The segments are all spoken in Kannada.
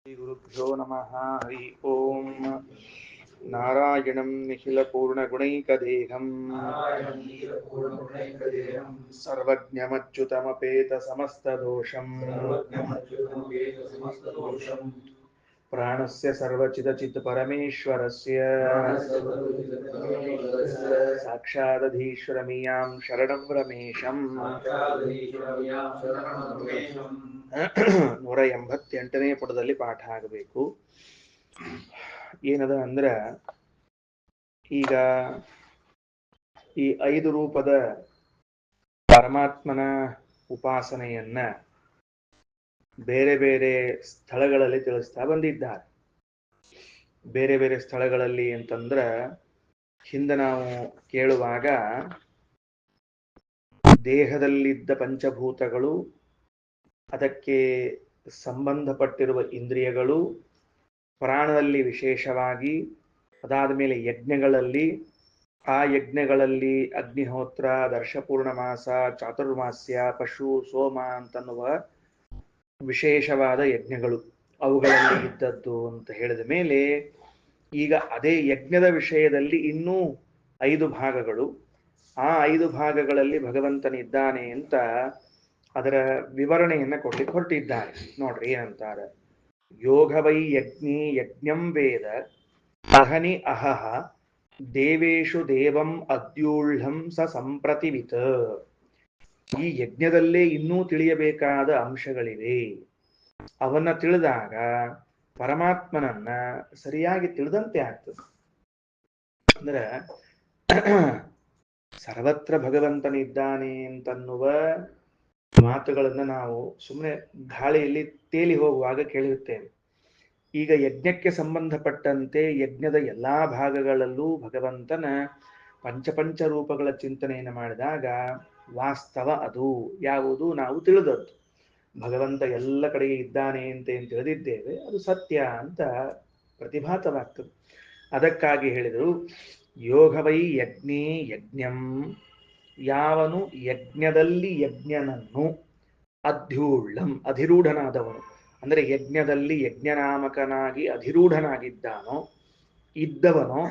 श्रीगुरुभ्यो नमः। हरि ओम। नारायणं निखिलपूर्णगुणैकदेहं सर्वज्ञमच्युतमपेतसमस्तदोषं प्राणस्य सर्वचिदचित् परमेश्वरस्य साक्षादधीश्वरमियां शरणं रमेशम् 188ನೇ ಪುಟದಲ್ಲಿ ಪಾಠ ಆಗಬೇಕು. ಏನದ ಅಂದ್ರ ಈಗ ಈ 5 ರೂಪದ ಪರಮಾತ್ಮನ ಉಪಾಸನೆಯನ್ನ ಬೇರೆ ಬೇರೆ ಸ್ಥಳಗಳಲ್ಲಿ ತಿಳಿಸ್ತಾ ಬಂದಿದ್ದಾರೆ. ಬೇರೆ ಬೇರೆ ಸ್ಥಳಗಳಲ್ಲಿ ಅಂತಂದ್ರ ಹಿಂದೆ ನಾವು ಕೇಳುವಾಗ ದೇಹದಲ್ಲಿದ್ದ ಪಂಚಭೂತಗಳು, ಅದಕ್ಕೆ ಸಂಬಂಧಪಟ್ಟಿರುವ ಇಂದ್ರಿಯಗಳು, ಪ್ರಾಣದಲ್ಲಿ ವಿಶೇಷವಾಗಿ, ಅದಾದ ಮೇಲೆ ಯಜ್ಞಗಳಲ್ಲಿ, ಆ ಯಜ್ಞಗಳಲ್ಲಿ ಅಗ್ನಿಹೋತ್ರ, ದರ್ಶಪೂರ್ಣಮಾಸ, ಚಾತುರ್ಮಾಸ್ಯ, ಪಶು, ಸೋಮ ಅಂತನ್ನುವ ವಿಶೇಷವಾದ ಯಜ್ಞಗಳು ಅವುಗಳಲ್ಲಿ ಇದ್ದದ್ದು ಅಂತ ಹೇಳಿದ ಮೇಲೆ, ಈಗ ಅದೇ ಯಜ್ಞದ ವಿಷಯದಲ್ಲಿ ಇನ್ನೂ 5 ಭಾಗಗಳು, ಆ 5 ಭಾಗಗಳಲ್ಲಿ ಭಗವಂತನಿದ್ದಾನೆ ಅಂತ ಅದರ ವಿವರಣೆಯನ್ನ ಕೊಡ್ಲಿಕ್ಕೆ ಹೊರಟಿದ್ದಾರೆ. ನೋಡ್ರಿ ಏನಂತಾರೆ. ಯೋಗವೈ ಯಜ್ಞಿ ಯಜ್ಞಂ ವೇದ ಅಹನಿ ಅಹಹ ದೇವೇಶು ದೇವಂ ಅದ್ಯೂಳ್ಳಂ ಸ ಸಂಪ್ರತಿವಿತ್. ಈ ಯಜ್ಞದಲ್ಲೇ ಇನ್ನೂ ತಿಳಿಯಬೇಕಾದ ಅಂಶಗಳಿವೆ. ಅವನ್ನ ತಿಳಿದಾಗ ಪರಮಾತ್ಮನನ್ನ ಸರಿಯಾಗಿ ತಿಳಿದಂತೆ ಆಗ್ತದೆ. ಅಂದ್ರೆ ಸರ್ವತ್ರ ಭಗವಂತನಿದ್ದಾನೆ ಅಂತನ್ನುವ ಮಾತುಗಳನ್ನ ನಾವು ಸುಮ್ಮನೆ ಗಾಳಿಯಲ್ಲಿ ತೇಲಿ ಹೋಗುವಾಗ ಕೇಳಿರುತ್ತೇವೆ. ಈಗ ಯಜ್ಞಕ್ಕೆ ಸಂಬಂಧಪಟ್ಟಂತೆ ಯಜ್ಞದ ಎಲ್ಲಾ ಭಾಗಗಳಲ್ಲೂ ಭಗವಂತನ ಪಂಚಪಂಚ ರೂಪಗಳ ಚಿಂತನೆಯನ್ನು ಮಾಡಿದಾಗ ವಾಸ್ತವ ಅದು ಯಾವುದು ನಾವು ತಿಳಿದದ್ದು. ಭಗವಂತ ಎಲ್ಲ ಕಡೆಗೆ ಇದ್ದಾನೆ ಅಂತ ಏನು ತಿಳಿದಿದ್ದೇವೆ ಅದು ಸತ್ಯ ಅಂತ ಪ್ರತಿಭಾತವಾಗ್ತದೆ. ಅದಕ್ಕಾಗಿ ಹೇಳಿದರು ಯೋಗವೈ ಯಜ್ಞೇ ಯಜ್ಞಂ, ಯಾವನು ಯಜ್ಞದಲ್ಲಿ ಯಜ್ಞನನ್ನು ಅಧ್ಯೂಳ್ಳಂ ಅಧಿರೂಢನಾದವನು, ಅಂದರೆ ಯಜ್ಞದಲ್ಲಿ ಯಜ್ಞನಾಮಕನಾಗಿ ಅಧಿರೂಢನಾಗಿದ್ದಾನೋ ಇದ್ದವನೋ,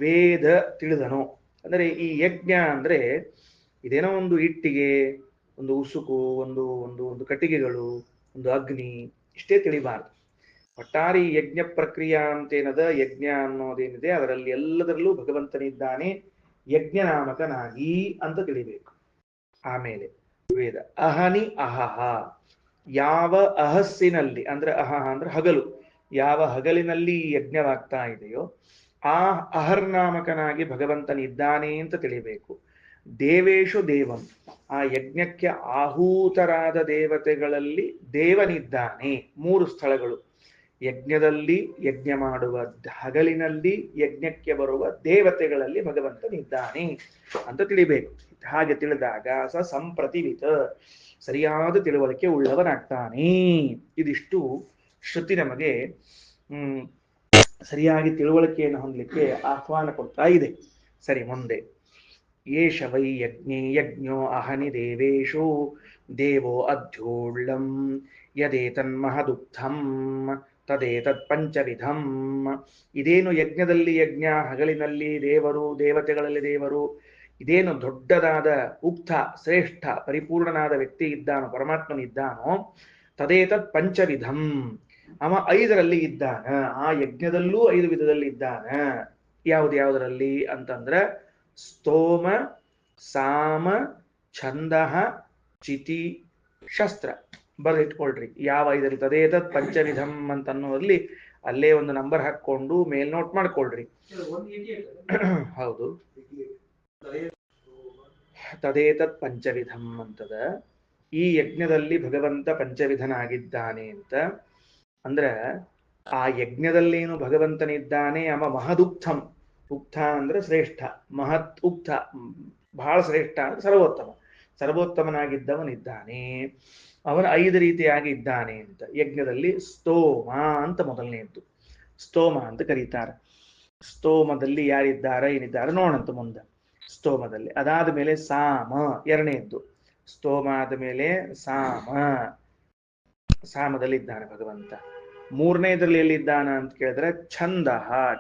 ವೇದ ತಿಳಿದನೋ. ಅಂದರೆ ಈ ಯಜ್ಞ ಅಂದ್ರೆ ಇದೇನೋ ಒಂದು ಇಟ್ಟಿಗೆ, ಒಂದು ಉಸುಕು, ಒಂದು ಒಂದು ಒಂದು ಕಟ್ಟಿಗೆಗಳು, ಒಂದು ಅಗ್ನಿ ಇಷ್ಟೇ ತಿಳಿಬಾರ್ದು. ಒಟ್ಟಾರೆ ಯಜ್ಞ ಪ್ರಕ್ರಿಯೆ ಅಂತೇನದ, ಯಜ್ಞ ಅನ್ನೋದೇನಿದೆ ಅದರಲ್ಲಿ ಎಲ್ಲದರಲ್ಲೂ ಭಗವಂತನಿದ್ದಾನೆ ಯಜ್ಞನಾಮಕನಾಗಿ ಅಂತ ತಿಳಿಬೇಕು. ಆಮೇಲೆ ವೇದ ಅಹನಿ ಅಹಹ, ಯಾವ ಅಹಸ್ಸಿನಲ್ಲಿ ಅಂದ್ರೆ ಅಹಹ ಅಂದ್ರೆ ಹಗಲು, ಯಾವ ಹಗಲಿನಲ್ಲಿ ಯಜ್ಞವಾಗ್ತಾ ಇದೆಯೋ ಆ ಅಹರ್ನಾಮಕನಾಗಿ ಭಗವಂತನಿದ್ದಾನೆ ಅಂತ ತಿಳಿಬೇಕು. ದೇವೇಶು ದೇವಂ, ಆ ಯಜ್ಞಕ್ಕೆ ಆಹೂತರಾದ ದೇವತೆಗಳಲ್ಲಿ ದೇವನಿದ್ದಾನೆ. 3 ಸ್ಥಳಗಳು, ಯಜ್ಞದಲ್ಲಿ ಯಜ್ಞ ಮಾಡುವ ಹಗಲಿನಲ್ಲಿ ಯಜ್ಞಕ್ಕೆ ಬರುವ ದೇವತೆಗಳಲ್ಲಿ ಭಗವಂತನಿದ್ದಾನೆ ಅಂತ ತಿಳಿಬೇಕು. ಹಾಗೆ ತಿಳಿದಾಗ ಸ ಸಂಪ್ರತಿವಿತ, ಸರಿಯಾದ ತಿಳುವಳಿಕೆ ಉಳ್ಳವನಾಗ್ತಾನೆ. ಇದಿಷ್ಟು ಶ್ರುತಿ ನಮಗೆ ಸರಿಯಾಗಿ ತಿಳುವಳಿಕೆಯನ್ನು ಹೊಂದಲಿಕ್ಕೆ ಆಹ್ವಾನ ಕೊಡ್ತಾ ಇದೆ. ಸರಿ, ಮುಂದೆ ಏಷ ವೈ ಯಜ್ಞೇ ಯಜ್ಞೋ ಅಹನಿ ದೇವೇಶು ದೇವೋ ಅಧ್ಯೂಳ್ಳಂ ಯದೇತನ್ಮಹದುಕ್ಥಂ ತದೇತತ್ ಪಂಚವಿಧಂ. ಇದೇನು ಯಜ್ಞದಲ್ಲಿ ಯಜ್ಞ, ಹಗಲಿನಲ್ಲಿ ದೇವರು, ದೇವತೆಗಳಲ್ಲಿ ದೇವರು, ಇದೇನು ದೊಡ್ಡದಾದ ಉಕ್ತ ಶ್ರೇಷ್ಠ ಪರಿಪೂರ್ಣನಾದ ವ್ಯಕ್ತಿ ಇದ್ದಾನೋ, ಪರಮಾತ್ಮನಿದ್ದಾನೋ, ತದೇತತ್ ಪಂಚವಿಧಂ, ಅವ 5ರಲ್ಲಿ ಇದ್ದಾನ. ಆ ಯಜ್ಞದಲ್ಲೂ 5 ವಿಧದಲ್ಲಿ ಇದ್ದಾನ. ಯಾವುದರಲ್ಲಿ ಅಂತಂದ್ರ ಸ್ತೋಮ, ಸಾಮ, ಛಂದ, ಚಿತಿ, ಶಸ್ತ್ರ. ಬರೆದಿಟ್ಕೊಳ್ರಿ ಯಾವ 5ರಲ್ಲಿ ತದೇತತ್ ಪಂಚವಿಧಂ ಅಂತ ಅನ್ನೋದ್ರಲ್ಲಿ ಅಲ್ಲೇ ಒಂದು ನಂಬರ್ ಹಾಕೊಂಡು ಮೇಲ್ ನೋಟ್ ಮಾಡ್ಕೊಳ್ರಿ. ಹೌದು, ತದೇತತ್ ಪಂಚವಿಧಂ ಅಂತದ. ಈ ಯಜ್ಞದಲ್ಲಿ ಭಗವಂತ ಪಂಚವಿಧನಾಗಿದ್ದಾನೆ ಅಂತ ಅಂದ್ರ ಆ ಯಜ್ಞದಲ್ಲೇನು ಭಗವಂತನಿದ್ದಾನೆ ಅವ ಮಹದುಕ್ತಂ. ಉಕ್ತ ಅಂದ್ರೆ ಶ್ರೇಷ್ಠ, ಮಹತ್ ಉಕ್ತ ಬಹಳ ಶ್ರೇಷ್ಠ ಅಂದ್ರೆ ಸರ್ವೋತ್ತಮ, ಸರ್ವೋತ್ತಮನಾಗಿದ್ದವನಿದ್ದಾನೆ. ಅವನ 5 ರೀತಿಯಾಗಿ ಇದ್ದಾನೆ ಅಂತ. ಯಜ್ಞದಲ್ಲಿ ಸ್ತೋಮ ಅಂತ ಮೊದಲನೆಯದ್ದು, ಸ್ತೋಮ ಅಂತ ಕರೀತಾರೆ. ಸ್ತೋಮದಲ್ಲಿ ಯಾರಿದ್ದಾರೆ ಏನಿದ್ದಾರೆ ನೋಡಂತ ಮುಂದೆ. ಸ್ತೋಮದಲ್ಲಿ ಅದಾದ ಮೇಲೆ ಸಾಮ ಎರಡನೆಯದ್ದು, ಸ್ತೋಮ ಆದ ಮೇಲೆ ಸಾಮ, ಸಾಮದಲ್ಲಿ ಇದ್ದಾನೆ ಭಗವಂತ. ಮೂರನೇದ್ರಲ್ಲಿ ಎಲ್ಲಿದ್ದಾನ ಅಂತ ಕೇಳಿದ್ರೆ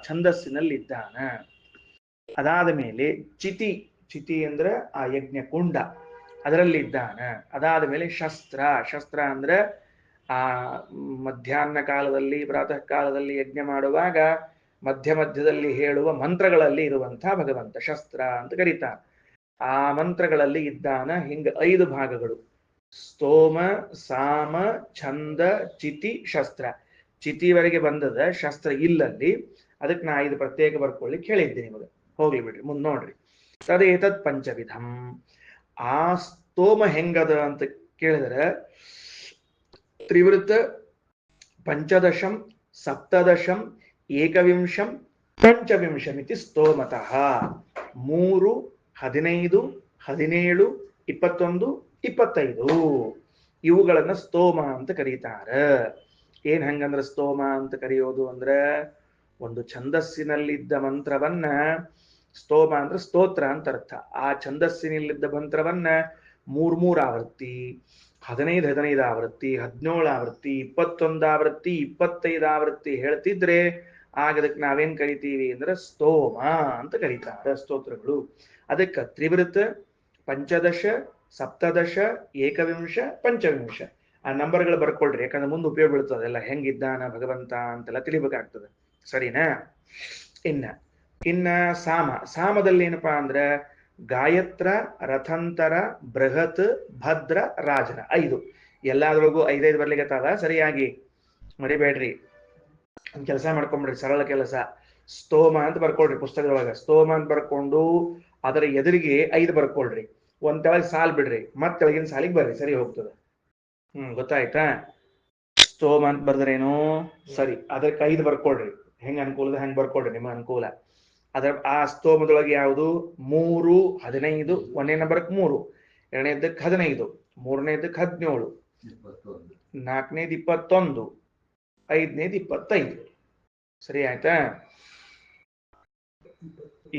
ಛಂದಸ್ಸಿನಲ್ಲಿ ಇದ್ದಾನ. ಅದಾದ ಮೇಲೆ ಚಿತಿ, ಚಿತಿ ಅಂದ್ರೆ ಆ ಯಜ್ಞ ಕುಂಡ, ಅದರಲ್ಲಿ ಇದ್ದಾನ. ಅದಾದ ಮೇಲೆ ಶಸ್ತ್ರ ಅಂದ್ರೆ ಆ ಮಧ್ಯಾಹ್ನ ಕಾಲದಲ್ಲಿ ಪ್ರಾತಃ ಕಾಲದಲ್ಲಿ ಯಜ್ಞ ಮಾಡುವಾಗ ಮಧ್ಯದಲ್ಲಿ ಹೇಳುವ ಮಂತ್ರಗಳಲ್ಲಿ ಇರುವಂತಹ ಭಗವಂತ ಶಸ್ತ್ರ ಅಂತ ಕರೀತಾನೆ. ಆ ಮಂತ್ರಗಳಲ್ಲಿ ಇದ್ದಾನ. ಹಿಂಗ 5 ಭಾಗಗಳು: ಸ್ತೋಮ, ಸಾಮ, ಛಂದ, ಚಿತಿ, ಶಸ್ತ್ರ. ಚಿತಿವರೆಗೆ ಬಂದದ, ಶಸ್ತ್ರ ಇಲ್ಲಲ್ಲಿ. ಅದಕ್ಕೆ ನಾ 5 ಪ್ರತ್ಯೇಕ ಬರ್ಕೊಳ್ಳಿಕ್ಕೆ ಹೇಳಿದ್ದೀನಿ ನಿಮಗೆ. ಹೋಗ್ಲಿ ಬಿಡ್ರಿ, ಮುಂದೆ ನೋಡ್ರಿ. ತದೇತತ್ ಪಂಚವಿಧಂ. ಆ ಸ್ತೋಮ ಹೆಂಗದ ಅಂತ ಕೇಳಿದ್ರೆ ತ್ರಿವೃತ, ಪಂಚದಶಂ, ಸಪ್ತದಶಂ, ಏಕವಿಂಶಂ, ಪಂಚವಿಂಶಮಿತಿ ಸ್ತೋಮತಃ. 3, 15, 17, 21, 25 ಇವುಗಳನ್ನ ಸ್ತೋಮ ಅಂತ ಕರೀತಾರ. ಏನ್ ಹಂಗಂದ್ರ ಸ್ತೋಮ ಅಂತ ಕರೆಯೋದು ಅಂದ್ರೆ, ಒಂದು ಛಂದಸ್ಸಿನಲ್ಲಿದ್ದ ಮಂತ್ರವನ್ನ, ಸ್ತೋಮ ಅಂದ್ರೆ ಸ್ತೋತ್ರ ಅಂತ ಅರ್ಥ. ಆ ಛಂದಸ್ಸಿನಲ್ಲಿದ್ದ ಮಂತ್ರವನ್ನ 3 ಆವೃತ್ತಿ, 15 ಆವೃತ್ತಿ, 17 ಆವೃತ್ತಿ, 21 ಆವೃತ್ತಿ, 25 ಆವೃತ್ತಿ ಹೇಳ್ತಿದ್ರೆ ಆಗ ಅದಕ್ಕೆ ನಾವೇನ್ ಕರಿತೀವಿ ಅಂದ್ರೆ ಸ್ತೋಮ ಅಂತ ಕರೀತಾರೆ, ಸ್ತೋತ್ರಗಳು. ಅದಕ್ಕೆ ತ್ರಿವೃತ, ಪಂಚದಶ, ಸಪ್ತದಶ, ಏಕವಿಂಶ, ಪಂಚವಿಂಶ ಆ ನಂಬರ್ಗಳು ಬರ್ಕೊಳ್ರಿ. ಯಾಕಂದ್ರೆ ಮುಂದೆ ಉಪಯೋಗ ಬೀಳ್ತದೆ. ಎಲ್ಲ ಹೆಂಗಿದ್ದಾನ ಭಗವಂತ ಅಂತೆಲ್ಲ ತಿಳಿಬೇಕಾಗ್ತದೆ. ಸರಿನಾ? ಇನ್ನ ಸಾಮದಲ್ಲಿ ಏನಪ್ಪಾ ಅಂದ್ರೆ ಗಾಯತ್ರ, ರಥಂತರ, ಬೃಹತ್, ಭದ್ರ, ರಾಜನ 5. ಎಲ್ಲಾದ್ರೊಳಗೂ 5 ಬರ್ಲಿಕ್ಕತ್ತದ. ಸರಿಯಾಗಿ ಮರಿಬೇಡ್ರಿ. ಒಂದ್ ಕೆಲಸ ಮಾಡ್ಕೊಂಡ್ಬಿಡ್ರಿ, ಸರಳ ಕೆಲಸ. ಸ್ತೋಮ ಅಂತ ಬರ್ಕೊಳ್ರಿ ಪುಸ್ತಕದೊಳಗ. ಸ್ತೋಮ ಅಂತ ಬರ್ಕೊಂಡು ಅದರ ಎದುರಿಗೆ 5 ಬರ್ಕೊಳ್ರಿ. ಒಂದ್ ತೆಳಗ್ ಸಾಲ್ ಬಿಡ್ರಿ, ಮತ್ ತೆಳಗಿನ ಸಾಲಿಗೆ ಬರ್ರಿ, ಸರಿ ಹೋಗ್ತದೆ. ಗೊತ್ತಾಯ್ತಾ? ಸ್ತೋಮ ಅಂತ ಬರ್ದ್ರೇನು? ಸರಿ, ಅದಕ್ಕೆ 5 ಬರ್ಕೊಳ್ರಿ. ಹೆಂಗ್ ಅನುಕೂಲದ ಹಂಗ್ ಬರ್ಕೊಳ್ರಿ, ನಿಮ್ಮ ಅನುಕೂಲ. ಅದರ ಆ ಸ್ತೋಮದೊಳಗೆ ಯಾವುದು? 3, 15, 1ನೇ ನಂಬರ್ಕ್ 3, 2ನೇದಕ್ಕೆ 15, 3ನೇದಕ್ಕೆ 17, 4ನೇದು 21, 5ನೇದು 25. ಸರಿ ಆಯ್ತಾ?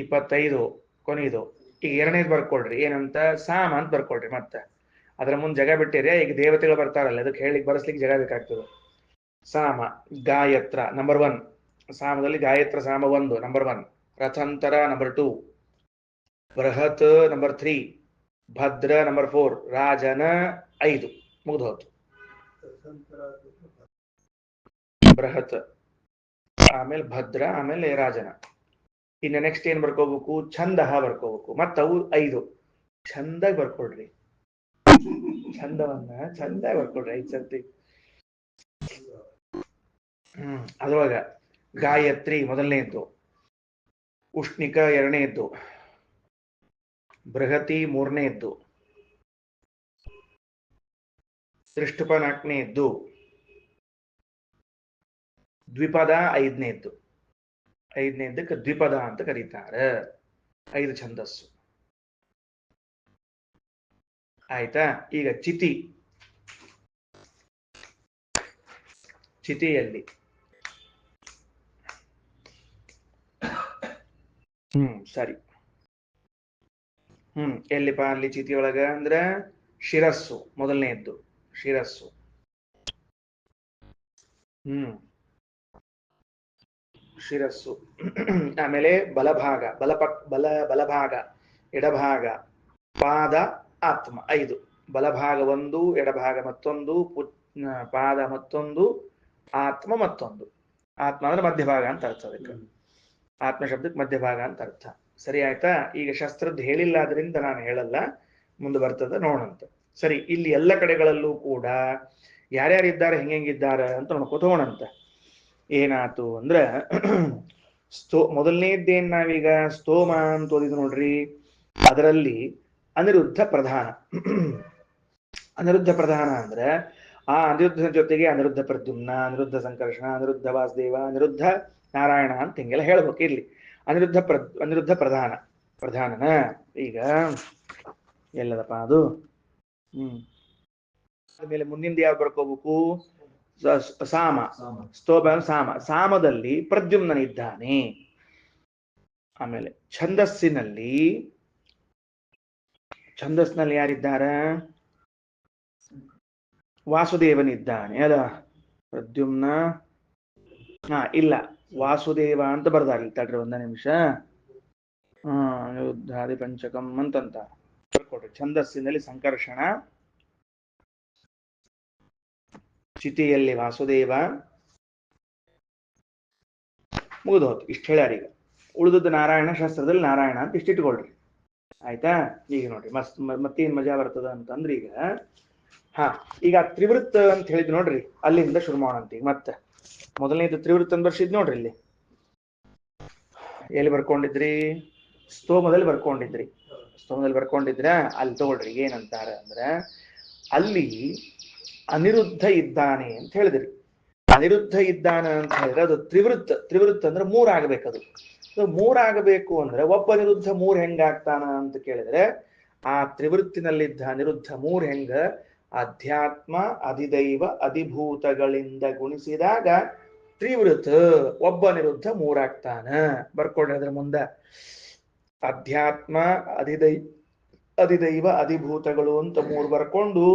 25 ಕೊನೆಯದು. ಈಗ 2ನೇದು ಬರ್ಕೊಳ್ರಿ. ಏನಂತ? ಸಾಮ ಅಂತ ಬರ್ಕೊಳ್ರಿ. ಮತ್ತೆ ಅದರ ಮುಂದೆ ಜಗ ಬಿಟ್ಟಿರಿ. ಈಗ ದೇವತೆಗಳು ಬರ್ತಾರಲ್ಲ, ಅದಕ್ಕೆ ಹೇಳಿಕ್ ಬರ್ಸ್ಲಿಕ್ಕೆ ಜಗ ಬೇಕಾಗ್ತದೆ. ಸಾಮ ಗಾಯತ್ರ ನಂಬರ್ 1. ಸಾಮದಲ್ಲಿ ಗಾಯತ್ರ ಸಾಮ 1 ನಂಬರ್ 1. ರಥಂತರ ನಂಬರ್ 2. ಬೃಹತ್ ನಂಬರ್ 3. ಭದ್ರ ನಂಬರ್ 4. ರಾಜನ 5. ಮುಗಿದು ಹೋಯ್ತು. ಬೃಹತ್, ಆಮೇಲೆ ಭದ್ರ, ಆಮೇಲೆ ರಾಜನ. ಇನ್ನು ನೆಕ್ಸ್ಟ್ ಏನ್ ಬರ್ಕೋಬೇಕು? ಛಂದ ಬರ್ಕೋಬೇಕು. ಮತ್ತವು 5 ಚಂದಾಗಿ ಬರ್ಕೊಳ್ರಿ. ಛಂದವನ್ನ ಚಂದಾಗಿ ಬರ್ಕೊಳ್ರಿ 5 ಸರ್ತಿ. ಅದ್ರೊಳಗ ಗಾಯತ್ರಿ ಮೊದಲನೇದ್ದು, ಉಷ್ಣಿಕ 2ನೇದ್ದು, ಬೃಹತಿ 3ನೇದ್ದು, ತ್ರಿಷ್ಟುಪ 4ನೇದ್ದು, ದ್ವಿಪದ 5ನೇದ್ದು. 5ನೇದಕ್ಕೆ ದ್ವಿಪದ ಅಂತ ಕರೀತಾರೆ. 5 ಛಂದಸ್ಸು ಆಯ್ತಾ? ಈಗ ಚಿತಿಯಲ್ಲಿ ಸರಿ. ಎಲ್ಲಿಪ್ಪ ಅಲ್ಲಿ ಚಿತಿಯೊಳಗ ಅಂದ್ರೆ ಶಿರಸ್ಸು ಮೊದಲನೇದ್ದು, ಶಿರಸ್ಸು. ಶಿರಸ್ಸು. ಆಮೇಲೆ ಬಲಭಾಗ, ಬಲಭಾಗ, ಎಡಭಾಗ, ಪಾದ, ಆತ್ಮ 5. ಬಲಭಾಗ 1, ಎಡಭಾಗ ಮತ್ತೊಂದು, ಪಾದ ಮತ್ತೊಂದು, ಆತ್ಮ ಮತ್ತೊಂದು. ಆತ್ಮ ಅಂದ್ರೆ ಮಧ್ಯಭಾಗ ಅಂತ ಅರ್ಥ. ಅದಕ್ಕೆ ಆತ್ಮ ಶಬ್ದಕ್ಕೆ ಮಧ್ಯಭಾಗ ಅಂತ ಅರ್ಥ. ಸರಿ ಆಯ್ತಾ? ಈಗ ಶಸ್ತ್ರದ್ದು ಹೇಳಿಲ್ಲ, ಆದ್ರಿಂದ ನಾನು ಹೇಳಲ್ಲ, ಮುಂದೆ ಬರ್ತದೆ ನೋಡಂತ. ಸರಿ, ಇಲ್ಲಿ ಎಲ್ಲ ಕಡೆಗಳಲ್ಲೂ ಕೂಡ ಯಾರ್ಯಾರಿದ್ದಾರೆ, ಹೆಂಗಿದ್ದಾರೆ ಅಂತ ನೋಡ್ಕೋತ ಹೋಣಂತ. ಏನಾತು ಅಂದ್ರೆ ಮೊದಲನೇದ್ದೇನ್ ನಾವೀಗ ಸ್ತೋಮ ಅಂತ ಓದಿದ್ ನೋಡ್ರಿ. ಅದರಲ್ಲಿ ಅನಿರುದ್ಧ ಪ್ರಧಾನ. ಅನಿರುದ್ಧ ಪ್ರಧಾನ ಅಂದ್ರೆ ಆ ಅನಿರುದ್ಧ ಜೊತೆಗೆ ಅನಿರುದ್ಧ ಪ್ರದ್ಯುಮ್ನ, ಅನಿರುದ್ಧ ಸಂಕರ್ಷಣ, ಅನಿರುದ್ಧ ವಾಸುದೇವ, ಅನಿರುದ್ಧ ನಾರಾಯಣ ಅಂತ ಹಿಂಗೆಲ್ಲ ಹೇಳ್ಬೇಕು. ಇರ್ಲಿ, ಅನಿರುದ್ಧ ಪ್ರಧಾನನ. ಈಗ ಎಲ್ಲದಪ್ಪ ಅದು? ಆಮೇಲೆ ಮುಂದಿನ ಯಾವ್ದು ಬರ್ಕೋಬೇಕು? ಸಾಮ. ಸ್ತೋಮ ಸಾಮದಲ್ಲಿ ಪ್ರದ್ಯುಮ್ನನಿದ್ದಾನೆ. ಆಮೇಲೆ ಛಂದಸ್ಸಿನಲ್ಲಿ ಯಾರಿದ್ದಾರೆ? ವಾಸುದೇವನಿದ್ದಾನೆ ಅಲ್ಲ ಪ್ರದ್ಯುಮ್ನ ಇಲ್ಲ ವಾಸುದೇವ ಅಂತ ಬರ್ದಾರ ತಡ್ರಿ ಒಂದ ನಿಮಿಷ ಅನಿರುದ್ಧಾದಿ ಪಂಚಕಂ ಅಂತಂತ ಬರ್ಕೊಡ್ರಿ ಛಂದಸ್ಸಿನಲ್ಲಿ ಸಂಕರ್ಷಣ ಚಿತಿಯಲ್ಲಿ ವಾಸುದೇವ ಮುಗಿದು ಹೋತು ಇಷ್ಟು ಹೇಳ್ಯಾರ ಈಗ ಉಳಿದದ್ದು ನಾರಾಯಣ ಶಾಸ್ತ್ರದಲ್ಲಿ ನಾರಾಯಣ ಅಂತ ಇಷ್ಟಿಟ್ಕೊಳ್ರಿ ಆಯ್ತಾ ಈಗ ನೋಡ್ರಿ ಮತ್ತೇನ್ ಮಜಾ ಬರ್ತದ ಅಂತಂದ್ರೆ ಈಗ ಈಗ ತ್ರಿವೃತ್ತ ಅಂತ ಹೇಳಿದ್ ನೋಡ್ರಿ ಅಲ್ಲಿಂದ ಶುರು ಮಾಡೋಣ ಈಗ ಮತ್ತೆ ಮೊದಲನೇದು ತ್ರಿವೃತ್ತ ಅಂತ ಬರ್ಸಿದ್ ನೋಡ್ರಿ ಇಲ್ಲಿ ಎಲ್ಲಿ ಬರ್ಕೊಂಡಿದ್ರಿ ಸ್ತೋಮದಲ್ಲಿ ಬರ್ಕೊಂಡಿದ್ರ ಅಲ್ಲಿ ತಗೊಳ್ರಿ ಏನಂತಾರ ಅಂದ್ರೆ ಅಲ್ಲಿ ಅನಿರುದ್ಧ ಇದ್ದಾನೆ ಅಂತ ಹೇಳಿದ್ರಿ ಅನಿರುದ್ಧ ಇದ್ದಾನೆ ಅಂತ ಹೇಳಿದ್ರೆ ಅದು ತ್ರಿವೃತ್ತ ಅಂದ್ರೆ ಮೂರಾಗಬೇಕದು ಮೂರಾಗಬೇಕು ಅಂದ್ರೆ ಒಬ್ಬ ಅನಿರುದ್ಧ ಮೂರ್ ಹೆಂಗಾಗ್ತಾನ ಅಂತ ಕೇಳಿದ್ರೆ ಆ ತ್ರಿವೃತ್ತಿನಲ್ಲಿದ್ದ ಅನಿರುದ್ಧ ಮೂರ್ ಹೆಂಗ ಅಧ್ಯಾತ್ಮ ಅಧಿದೈವ ಅಧಿಭೂತಗಳಿಂದ ಗುಣಿಸಿದಾಗ ತ್ರಿವೃತ್ ಒಬ್ಬ ಅನಿರುದ್ಧ ಮೂರಾಗ್ತಾನ ಬರ್ಕೊಡ್ರಿ ಅದ್ರ ಮುಂದೆ ಅಧ್ಯಾತ್ಮ ಅಧಿದೈವ ಅಧಿಭೂತಗಳು ಅಂತ ಮೂರು ಬರ್ಕೊಂಡು